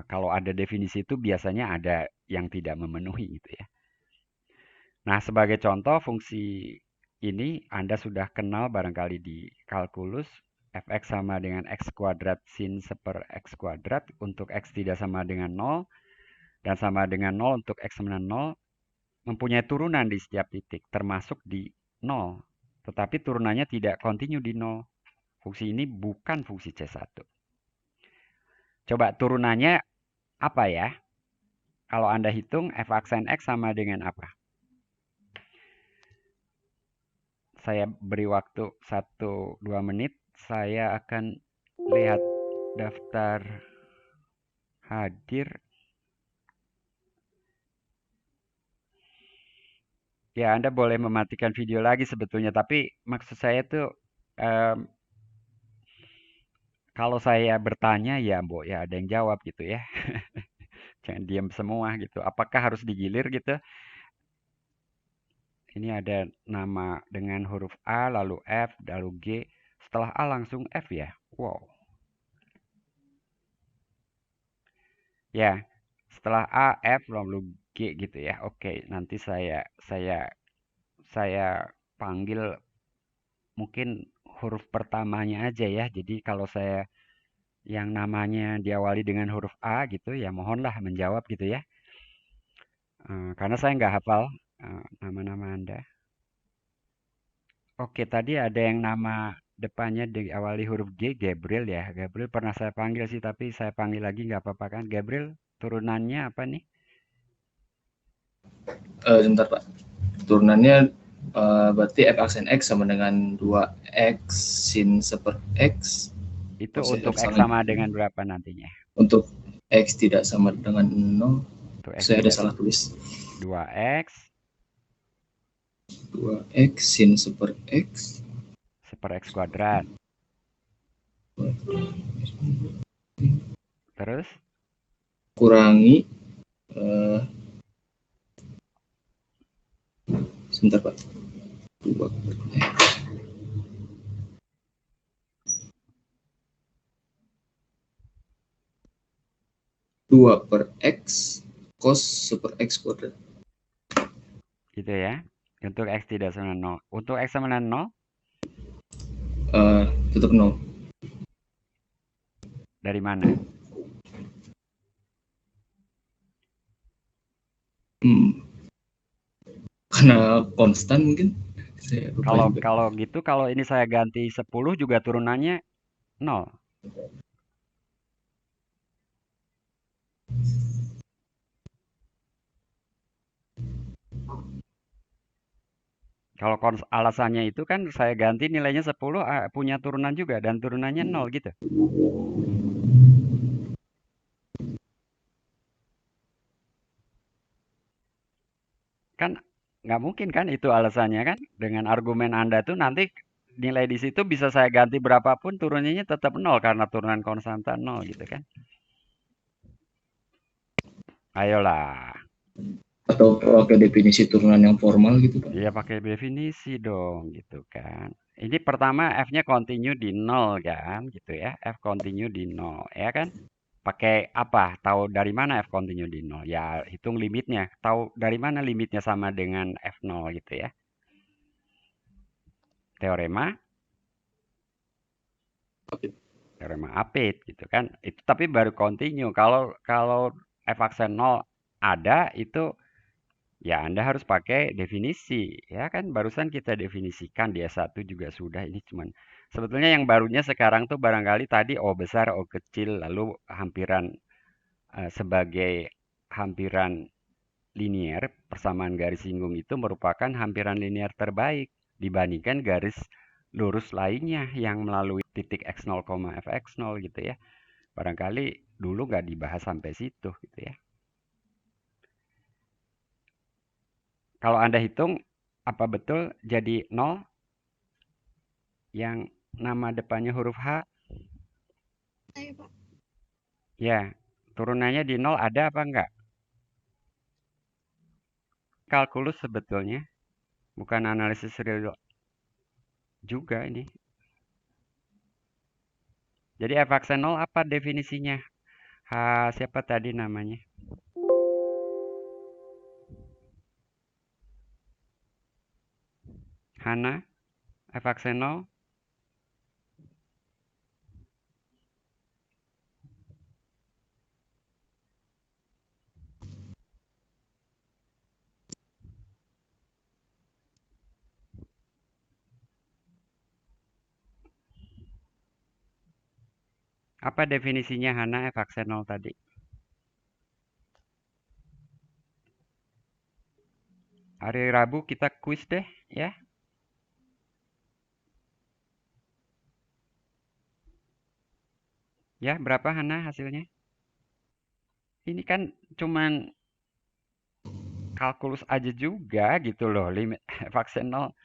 kalau ada definisi itu biasanya ada yang tidak memenuhi gitu ya. Nah, sebagai contoh fungsi ini Anda sudah kenal barangkali di kalkulus. Fx sama dengan x kuadrat sin 1/x kuadrat untuk x tidak sama dengan 0 dan sama dengan 0 untuk x sama dengan 0. mempunyai turunan di setiap titik, termasuk di 0. Tetapi turunannya tidak kontinu di 0. Fungsi ini bukan fungsi C1. Coba turunannya apa ya? Kalau Anda hitung f aksen X sama dengan apa? Saya beri waktu 1-2 menit. Saya akan lihat daftar hadir. Ya, Anda boleh mematikan video lagi sebetulnya. Tapi maksud saya tuh, kalau saya bertanya ya, Mbok, ya ada yang jawab gitu ya. Jangan diam semua gitu. Apakah harus digilir gitu? Ini ada nama dengan huruf A, lalu F, lalu G. Setelah A langsung F ya. Wow. Ya, setelah A, F, lalu G gitu ya. Oke, nanti saya panggil mungkin huruf pertamanya aja ya. Jadi kalau saya yang namanya diawali dengan huruf A gitu ya, mohonlah menjawab gitu ya. Karena saya nggak hafal nama-nama Anda. Oke, tadi ada yang nama depannya diawali huruf G, Gabriel ya. Gabriel pernah saya panggil sih, tapi saya panggil lagi nggak apa-apa kan. Gabriel, turunannya apa nih? Sebentar Pak. Turunannya berarti f aksen X sama dengan 2X sin seper X. Itu Oh, untuk X salah. sama dengan berapa nantinya? Untuk X tidak sama dengan 0, Untuk X saya ada tidak salah tulis. 2X 2X sin seper X seper X kuadrat. Terus? kurangi sebentar Pak. 2 per X. 2 per X cos super X kuadrat. Gitu ya. Untuk X tidak sama 0. Untuk X sama dengan 0? Tetap 0. Dari mana? Karena konstan mungkin. Saya lupa juga. Kalau gitu, kalau ini saya ganti 10 juga turunannya 0. Kalau alasannya itu kan saya ganti nilainya 10 punya turunan juga dan turunannya 0 gitu. Kan nggak mungkin kan itu alasannya kan. Dengan argumen Anda tuh nanti nilai di situ bisa saya ganti berapapun turunannya tetap 0 karena turunan konstanta 0 gitu kan. Ayolah. Atau pakai definisi turunan yang formal gitu Pak? Iya pakai definisi dong gitu kan. Ini pertama F-nya continue di 0 kan gitu ya. F continue di 0 ya kan. Pakai apa? Tahu dari mana F continue di 0? Ya hitung limitnya. Tahu dari mana limitnya sama dengan F0 gitu ya. Teorema Apit gitu kan. Itu tapi baru continue. Kalau F aksen 0 ada itu ya Anda harus pakai definisi. Ya kan barusan kita definisikan di S1 juga sudah. Ini cuman sebetulnya yang barunya sekarang tuh barangkali tadi O besar, O kecil, lalu hampiran sebagai hampiran linier, persamaan garis singgung itu merupakan hampiran linier terbaik dibandingkan garis lurus lainnya yang melalui titik x0, fx0 gitu ya. Barangkali dulu nggak dibahas sampai situ gitu ya. Kalau Anda hitung, apa betul jadi 0 yang nama depannya huruf H? Ayo, Pak. Ya, turunannya di 0 ada apa enggak? Kalkulus sebetulnya, bukan analisis real juga ini. Jadi f aksen 0 apa definisinya? Siapa tadi namanya? Hana? F aksen 0? Apa definisinya Hana f aksen 0 tadi? Hari Rabu kita kuis deh ya. Ya, berapa Hana hasilnya? Ini kan cuman kalkulus aja juga gitu loh, limit f aksen 0.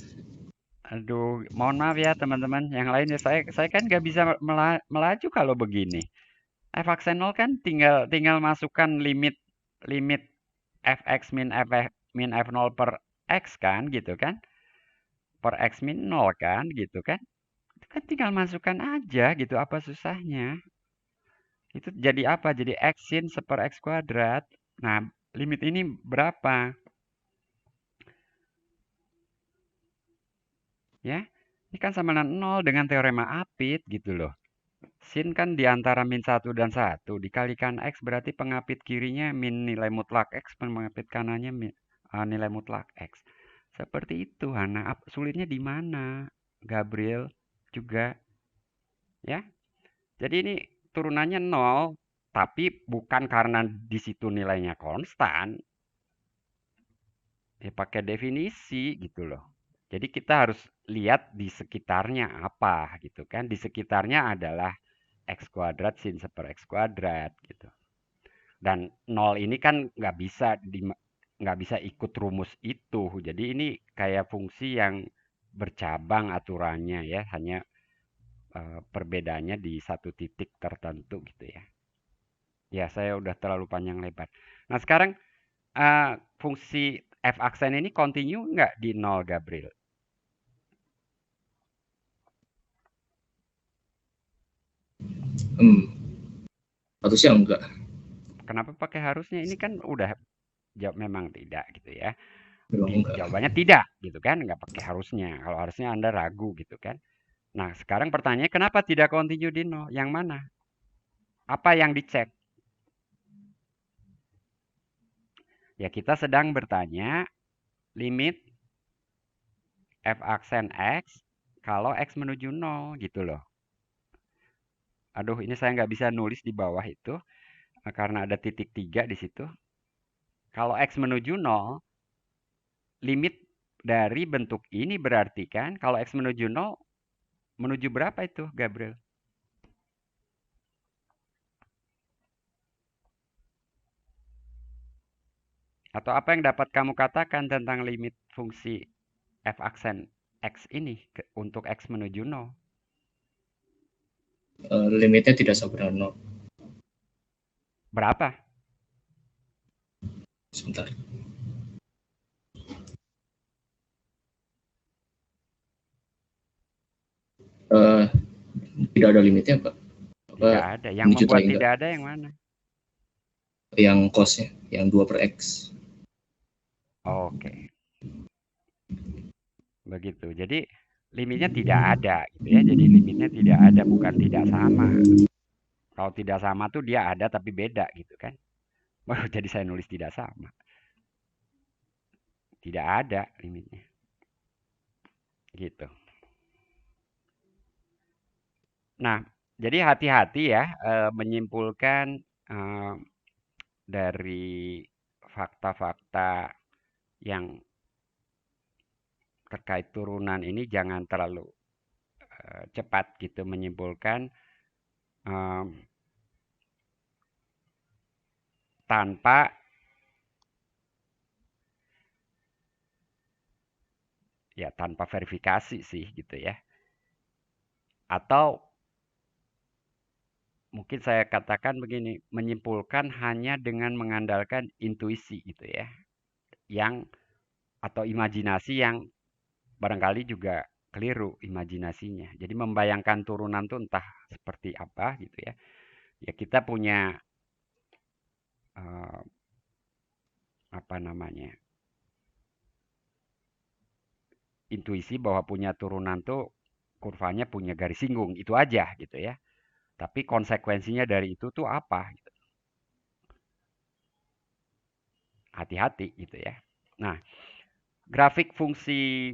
Aduh, mohon maaf ya teman-teman. Yang lain ya saya kan nggak bisa melaju kalau begini. F aksen 0 kan tinggal masukkan limit limit fx min f0 per x kan gitu kan. Per x min 0 kan gitu kan. Itu kan tinggal masukkan aja gitu, apa susahnya? Itu jadi apa? Jadi x sin seper x kuadrat. Nah, limit ini berapa? Ya, ini kan sama dengan 0 dengan teorema Apit gitu loh. Sin kan di antara min 1 dan 1. Dikalikan X berarti pengapit kirinya min nilai mutlak X, pengapit kanannya nilai mutlak X. Seperti itu, Hana. Sulitnya di mana? Gabriel juga. Ya, jadi ini turunannya 0, tapi bukan karena di situ nilainya konstan. Ya pakai definisi gitu loh. Jadi kita harus lihat di sekitarnya apa gitu kan. Di sekitarnya adalah x kuadrat sin seper x kuadrat gitu. Dan 0 ini kan nggak bisa ikut rumus itu. Jadi ini kayak fungsi yang bercabang aturannya ya, hanya perbedaannya di satu titik tertentu gitu ya. Ya, saya udah terlalu panjang lebar. Nah, sekarang fungsi f aksen ini continue nggak di 0, Gabriel? Harusnya enggak. Kenapa pakai harusnya? Ini kan udah jawab memang tidak gitu ya. Memang enggak. Jawabannya tidak gitu kan, nggak pakai harusnya. Kalau harusnya Anda ragu gitu kan. Nah, sekarang pertanyaannya kenapa tidak continue di 0? Yang mana? Apa yang dicek? Ya, kita sedang bertanya limit f aksen x kalau x menuju 0 gitu loh. Aduh, ini saya nggak bisa nulis di bawah itu karena ada titik 3 di situ. Kalau x menuju 0, limit dari bentuk ini berarti kan kalau x menuju 0, menuju berapa itu, Gabriel? Atau apa yang dapat kamu katakan tentang limit fungsi f aksen x ini untuk x menuju 0? Limitnya tidak sama dengan 0. Berapa? Sebentar. Tidak ada limitnya, Pak. Tidak ada. Yang membuat tidak ada yang mana? Yang cos-nya, yang 2 per X. Oke. Begitu. Jadi limitnya tidak ada gitu ya. Jadi limitnya tidak ada, bukan tidak sama. Kalau tidak sama tuh dia ada tapi beda gitu kan. Jadi saya nulis tidak sama. Tidak ada limitnya. Gitu. Nah, jadi hati-hati ya menyimpulkan dari fakta-fakta yang terkait turunan ini jangan terlalu cepat gitu menyimpulkan tanpa verifikasi sih gitu ya. Atau mungkin saya katakan begini, menyimpulkan hanya dengan mengandalkan intuisi gitu ya. Atau imajinasi yang barangkali juga keliru imajinasinya. Jadi membayangkan turunan itu entah seperti apa gitu ya. Ya kita punya apa namanya? Intuisi bahwa punya turunan tuh kurvanya punya garis singgung, itu aja gitu ya. Tapi konsekuensinya dari itu tuh apa gitu. Hati-hati gitu ya. Nah, grafik fungsi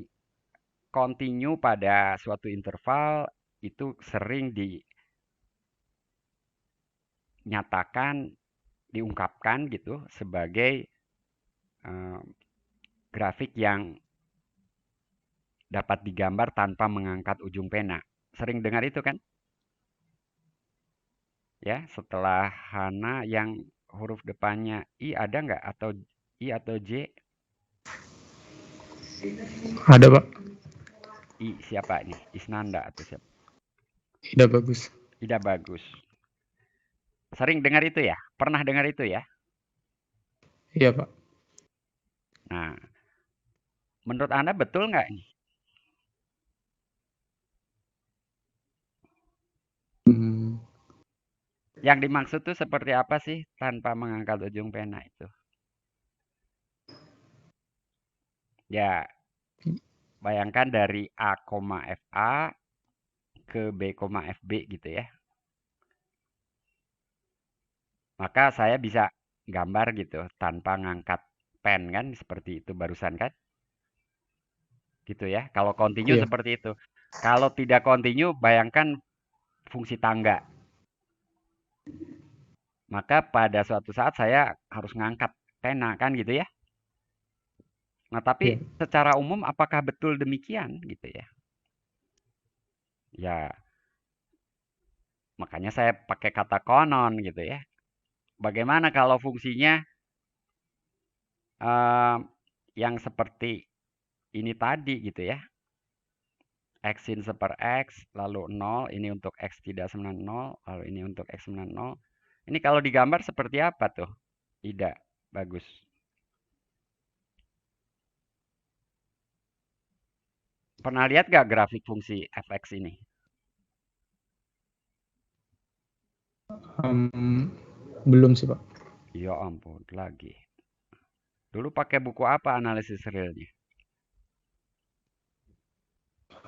continue pada suatu interval itu sering dinyatakan, diungkapkan gitu sebagai grafik yang dapat digambar tanpa mengangkat ujung pena. Sering dengar itu kan? Ya, setelah Hana yang huruf depannya I ada nggak? Atau I atau J? Ada, Pak. I siapa nih? Isnanda atau siapa? Ida bagus. Ida bagus. Sering dengar itu ya? Pernah dengar itu ya? Iya, Pak. Nah, menurut Anda betul nggak nih? Yang dimaksud tuh seperti apa sih tanpa mengangkat ujung pena itu? Ya, bayangkan dari A, FA ke B, FB gitu ya. Maka saya bisa gambar gitu tanpa ngangkat pen kan seperti itu barusan kan? Gitu ya. Kalau continue Iya. seperti itu. Kalau tidak continue bayangkan fungsi tangga. Maka pada suatu saat saya harus ngangkat pena kan gitu ya. Nah, tapi Iya. secara umum apakah betul demikian gitu ya? Ya, makanya saya pakai kata konon gitu ya. Bagaimana kalau fungsinya yang seperti ini tadi gitu ya. X sin seper X, lalu 0, ini untuk X tidak sama 0, lalu ini untuk X sama 0. Ini kalau digambar seperti apa tuh? Tidak, bagus. Pernah lihat gak grafik fungsi fx ini? Belum sih, Pak. Ya ampun, lagi. Dulu pakai buku apa analisis realnya?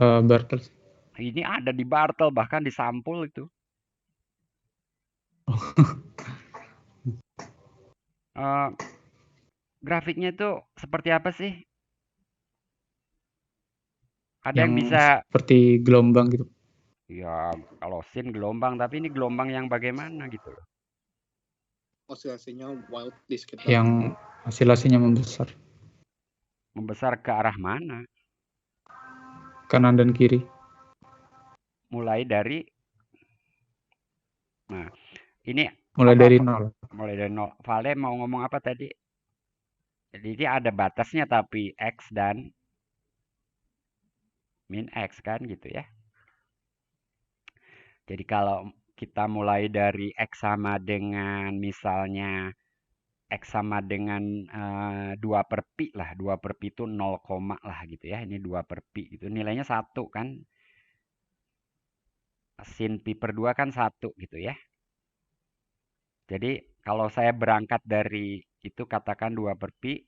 Bartel. Ini ada di Bartel, bahkan di sampul itu. Grafiknya itu seperti apa sih? Ada yang bisa, seperti gelombang gitu. ya kalau sin gelombang, tapi ini gelombang yang bagaimana gitu loh. Oscilasinya wild di sekitar Yang oscilasinya membesar. Membesar ke arah mana? Kanan dan kiri. Mulai dari, nah ini Mulai apa, dari 0. mulai dari 0. Vale mau ngomong apa tadi? Jadi ini ada batasnya tapi X dan min X kan gitu ya. Jadi kalau kita mulai dari X sama dengan misalnya X sama dengan 2 per pi lah. 2 per pi itu 0, lah gitu ya. Ini 2 per pi gitu. Nilainya 1 kan. Sin pi per 2 kan 1 gitu ya. Jadi kalau saya berangkat dari itu katakan 2 per pi.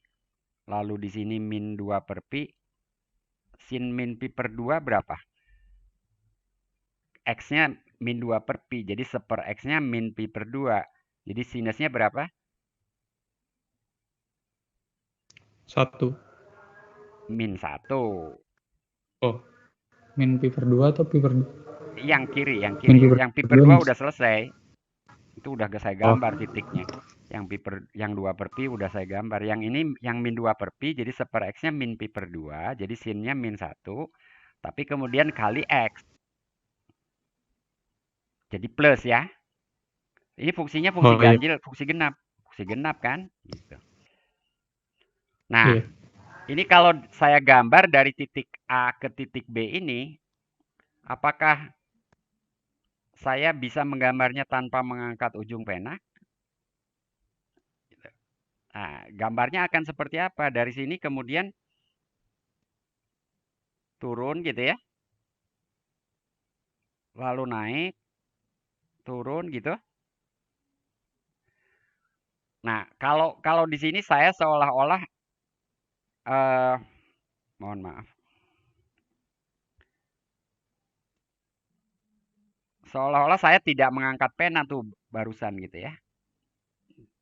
Lalu di sini min 2 per pi. Sin min pi per 2 berapa? X-nya min 2 per pi. Jadi seper X-nya min pi per 2. Jadi sinusnya berapa? 1. Min 1. Oh. Min pi per 2 atau pi per 2? Yang kiri. Yang pi per 2 udah selesai. Itu udah saya gambar titiknya. Yang 2 per pi udah saya gambar. Yang ini yang min 2 per pi, jadi seper X-nya min pi per 2. Jadi sinnya min 1. Tapi kemudian kali X. Jadi plus ya. Ini fungsinya fungsi ganjil, fungsi genap. Fungsi genap kan? Gitu. Nah, Iya. ini kalau saya gambar dari titik A ke titik B ini, apakah saya bisa menggambarnya tanpa mengangkat ujung pena? Nah, gambarnya akan seperti apa? Dari sini kemudian turun gitu ya. Lalu naik, turun gitu. Nah, kalau di sini saya seolah-olah mohon maaf. Seolah-olah saya tidak mengangkat pena tuh barusan gitu ya.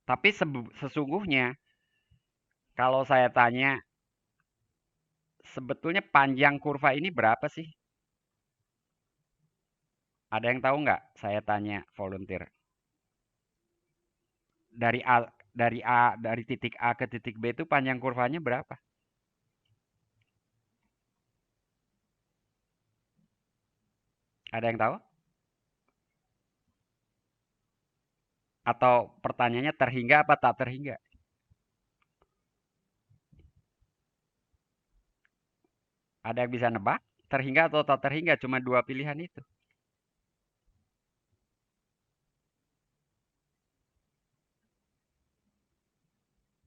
Tapi sesungguhnya kalau saya tanya sebetulnya panjang kurva ini berapa sih? Ada yang tahu nggak? Saya tanya volunteer. dari titik A ke titik B itu panjang kurvanya berapa? Ada yang tahu? Atau pertanyaannya terhingga apa tak terhingga? Ada yang bisa nebak? Terhingga atau tak terhingga? Cuma dua pilihan itu.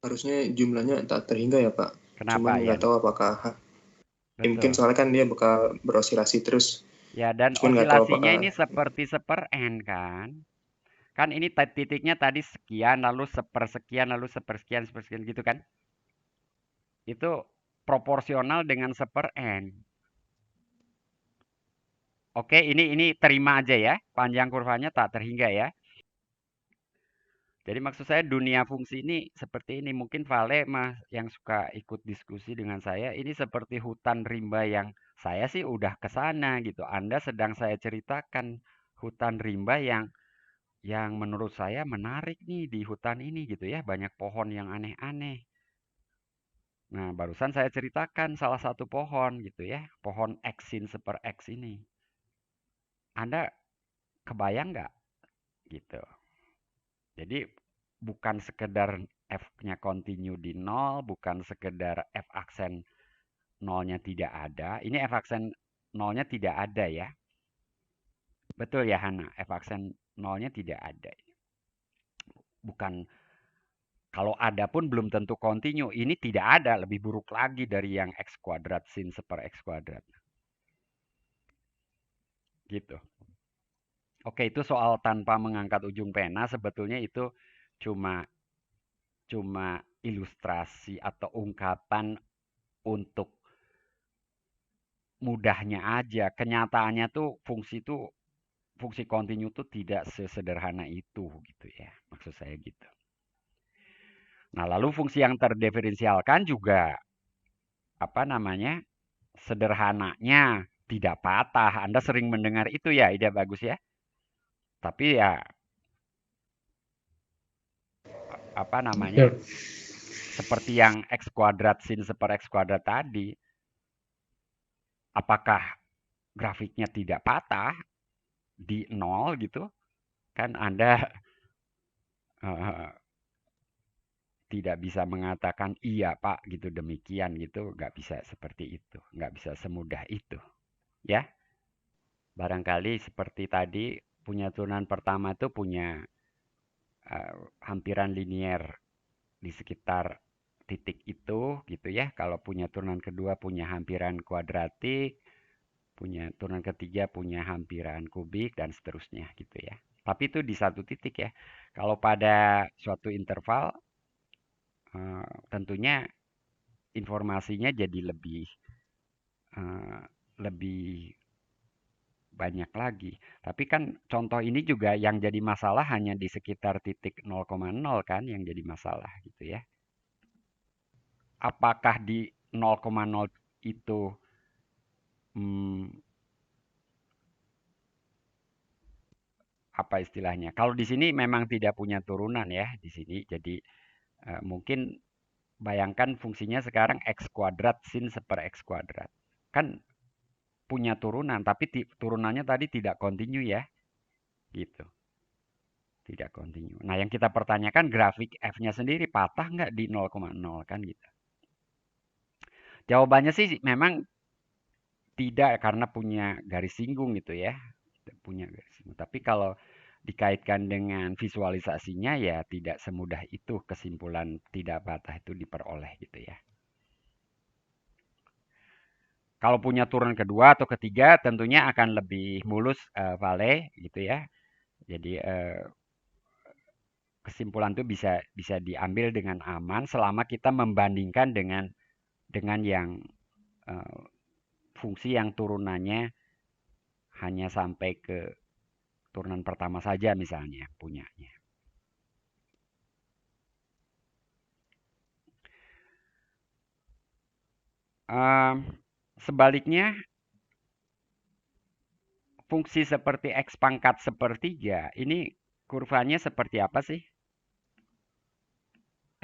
Harusnya jumlahnya tak terhingga ya Pak. Kenapa Cuman ya? nggak tahu apakah ya, mungkin Betul. soalnya kan dia bakal berosilasi terus. Ya, dan Cuman nggak tahu osilasinya apakah ini seperti seper-n kan? Kan ini titiknya tadi sekian, lalu sepersekian, lalu sepersekian, sepersekian gitu kan? Itu proporsional dengan seper-n. Oke, ini terima aja ya. Panjang kurvanya tak terhingga ya. Jadi maksud saya dunia fungsi ini seperti ini. Mungkin Vale Mas yang suka ikut diskusi dengan saya, ini seperti hutan rimba yang saya sih udah ke sana gitu. Anda sedang saya ceritakan hutan rimba yang menurut saya menarik nih di hutan ini gitu ya. Banyak pohon yang aneh-aneh. Nah, barusan saya ceritakan salah satu pohon gitu ya. Pohon Xsin super X ini. Anda kebayang nggak gitu? Jadi bukan sekedar F-nya continue di nol, bukan sekedar F aksen nolnya tidak ada. Ini F aksen nolnya tidak ada ya. Betul ya Hana, F aksen nolnya tidak ada. Bukan, kalau ada pun belum tentu continue. Ini tidak ada, lebih buruk lagi dari yang X kuadrat sin seper X kuadrat. Gitu. Oke, itu soal tanpa mengangkat ujung pena, sebetulnya itu cuma cuma ilustrasi atau ungkapan untuk mudahnya aja. Kenyataannya tuh fungsi kontinu tuh tidak sesederhana itu gitu ya. Maksud saya gitu. Nah, lalu fungsi yang terdiferensialkan juga apa namanya? Sederhananya tidak patah. Anda sering mendengar itu ya, ide bagus ya. Tapi ya apa namanya? Yep. Seperti yang X kuadrat sin seper X kuadrat tadi. Apakah grafiknya tidak patah di nol gitu? Kan Anda tidak bisa mengatakan iya Pak gitu demikian gitu, nggak bisa seperti itu, nggak bisa semudah itu, ya. Barangkali seperti tadi punya turunan pertama itu punya hampiran linier di sekitar titik itu gitu ya. Kalau punya turunan kedua punya hampiran kuadratik, punya turunan ketiga punya hampiran kubik dan seterusnya gitu ya. Tapi itu di satu titik ya. Kalau pada suatu interval tentunya informasinya jadi lebih banyak lagi. Tapi kan contoh ini juga yang jadi masalah hanya di sekitar titik 0,0 kan yang jadi masalah gitu ya. Apakah di 0,0 itu apa istilahnya? Kalau di sini memang tidak punya turunan ya di sini. Jadi mungkin bayangkan fungsinya sekarang X kuadrat sin seper X kuadrat. Kan punya turunan, tapi turunannya tadi tidak kontinu ya. Gitu. Tidak kontinu. Nah, yang kita pertanyakan grafik F-nya sendiri patah nggak di 0,0 kan gitu. Jawabannya sih memang tidak karena punya garis singgung gitu ya. Punya garis singgung. Tapi kalau dikaitkan dengan visualisasinya ya tidak semudah itu kesimpulan tidak patah itu diperoleh gitu ya. Kalau punya turunan kedua atau ketiga tentunya akan lebih mulus Vale gitu ya. Jadi kesimpulan itu bisa diambil dengan aman selama kita membandingkan dengan yang fungsi yang turunannya hanya sampai ke turunan pertama saja misalnya punyanya. Sebaliknya fungsi seperti X pangkat sepertiga ini kurvanya seperti apa sih?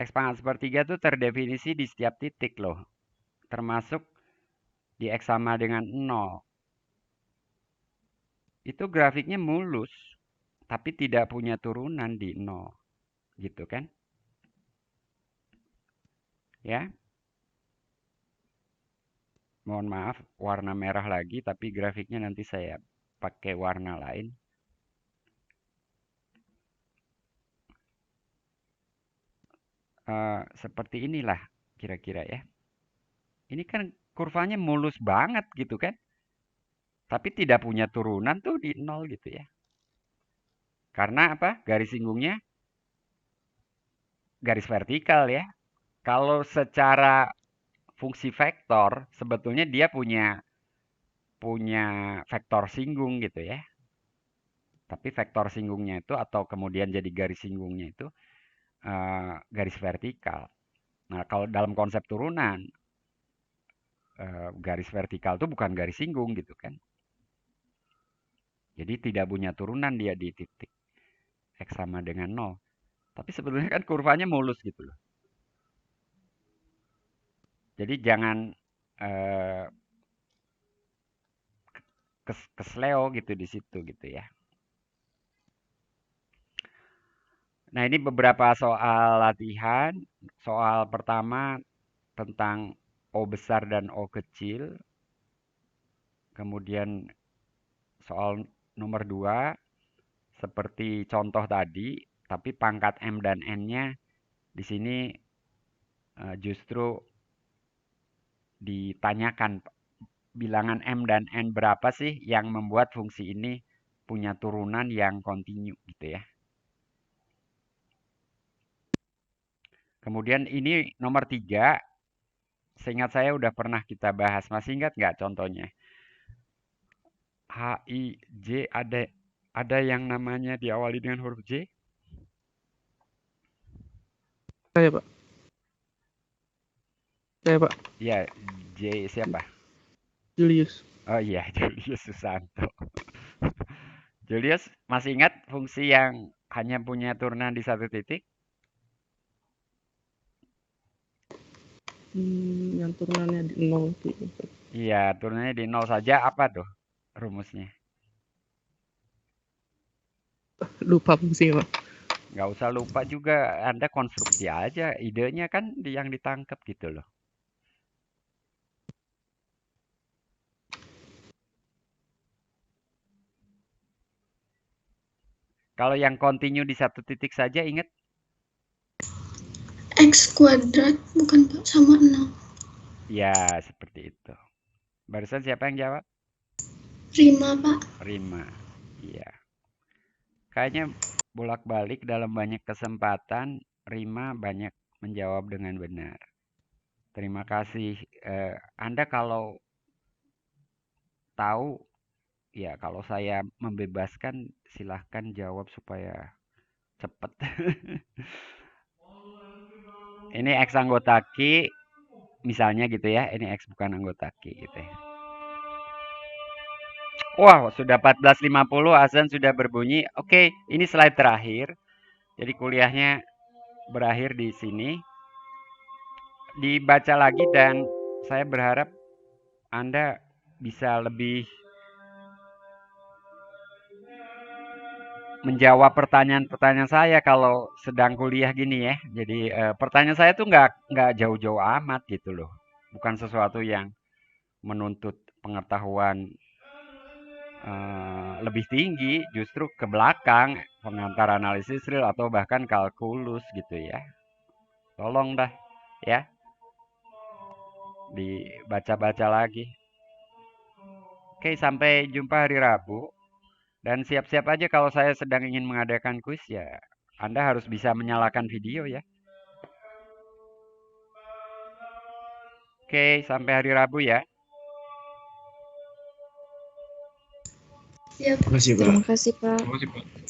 X pangkat sepertiga tuh terdefinisi di setiap titik loh. Termasuk di X sama dengan 0. Itu grafiknya mulus, tapi tidak punya turunan di 0. Gitu kan? Ya. Mohon maaf, warna merah lagi, tapi grafiknya nanti saya pakai warna lain. Seperti inilah kira-kira ya. Ini kan kurvanya mulus banget gitu kan. Tapi tidak punya turunan tuh di 0 gitu ya. Karena apa? Garis singgungnya garis vertikal ya. Kalau secara fungsi vektor, sebetulnya dia punya vektor singgung gitu ya. Tapi vektor singgungnya itu atau kemudian jadi garis singgungnya itu garis vertikal. Nah, kalau dalam konsep turunan, garis vertikal itu bukan garis singgung gitu kan. Jadi tidak punya turunan dia di titik X sama dengan 0. Tapi sebetulnya kan kurvanya mulus gitu loh. Jadi jangan kesleo gitu di situ gitu ya. Nah, ini beberapa soal latihan. Soal pertama tentang O besar dan O kecil. Kemudian soal nomor 2 seperti contoh tadi, tapi pangkat M dan N-nya di sini justru ditanyakan bilangan M dan N berapa sih yang membuat fungsi ini punya turunan yang kontinu gitu ya. Kemudian ini nomor 3, seingat saya udah pernah kita bahas. Masih ingat nggak contohnya? H, I, J, ada yang namanya diawali dengan huruf J? Saya, Pak. Ya, J siapa? Julius. Oh iya, Julius Susanto. Julius, masih ingat fungsi yang hanya punya turunan di satu titik? Yang turunannya di 0. Iya, turunannya di 0 saja. Apa tuh rumusnya? Lupa fungsinya, Pak. Nggak usah lupa juga. Anda konstruksi aja. Idenya kan yang ditangkap gitu loh. Kalau yang kontinu di satu titik saja, ingat? X kuadrat bukan Pak sama 6. Ya, seperti itu. Barusan siapa yang jawab? Rima Pak. Rima. Iya. Kayaknya bolak-balik dalam banyak kesempatan, Rima banyak menjawab dengan benar. Terima kasih. Anda kalau tahu, ya kalau saya membebaskan, silahkan jawab supaya cepat. Ini X anggota Q, misalnya gitu ya. Ini X bukan anggota Q gitu ya. Wah, sudah 14.50, azan sudah berbunyi. Oke, ini slide terakhir. Jadi kuliahnya berakhir di sini. Dibaca lagi dan saya berharap Anda bisa lebih menjawab pertanyaan-pertanyaan saya kalau sedang kuliah gini ya. Jadi pertanyaan saya tuh nggak jauh-jauh amat gitu loh. Bukan sesuatu yang menuntut pengetahuan lebih tinggi, justru ke belakang pengantar analisis real atau bahkan kalkulus gitu ya. Tolong dah ya dibaca-baca lagi. Oke, sampai jumpa hari Rabu. Dan siap-siap aja kalau saya sedang ingin mengadakan kuis ya. Anda harus bisa menyalakan video ya. Oke, sampai hari Rabu ya. Siap. Terima kasih, Pak. Terima kasih Pak.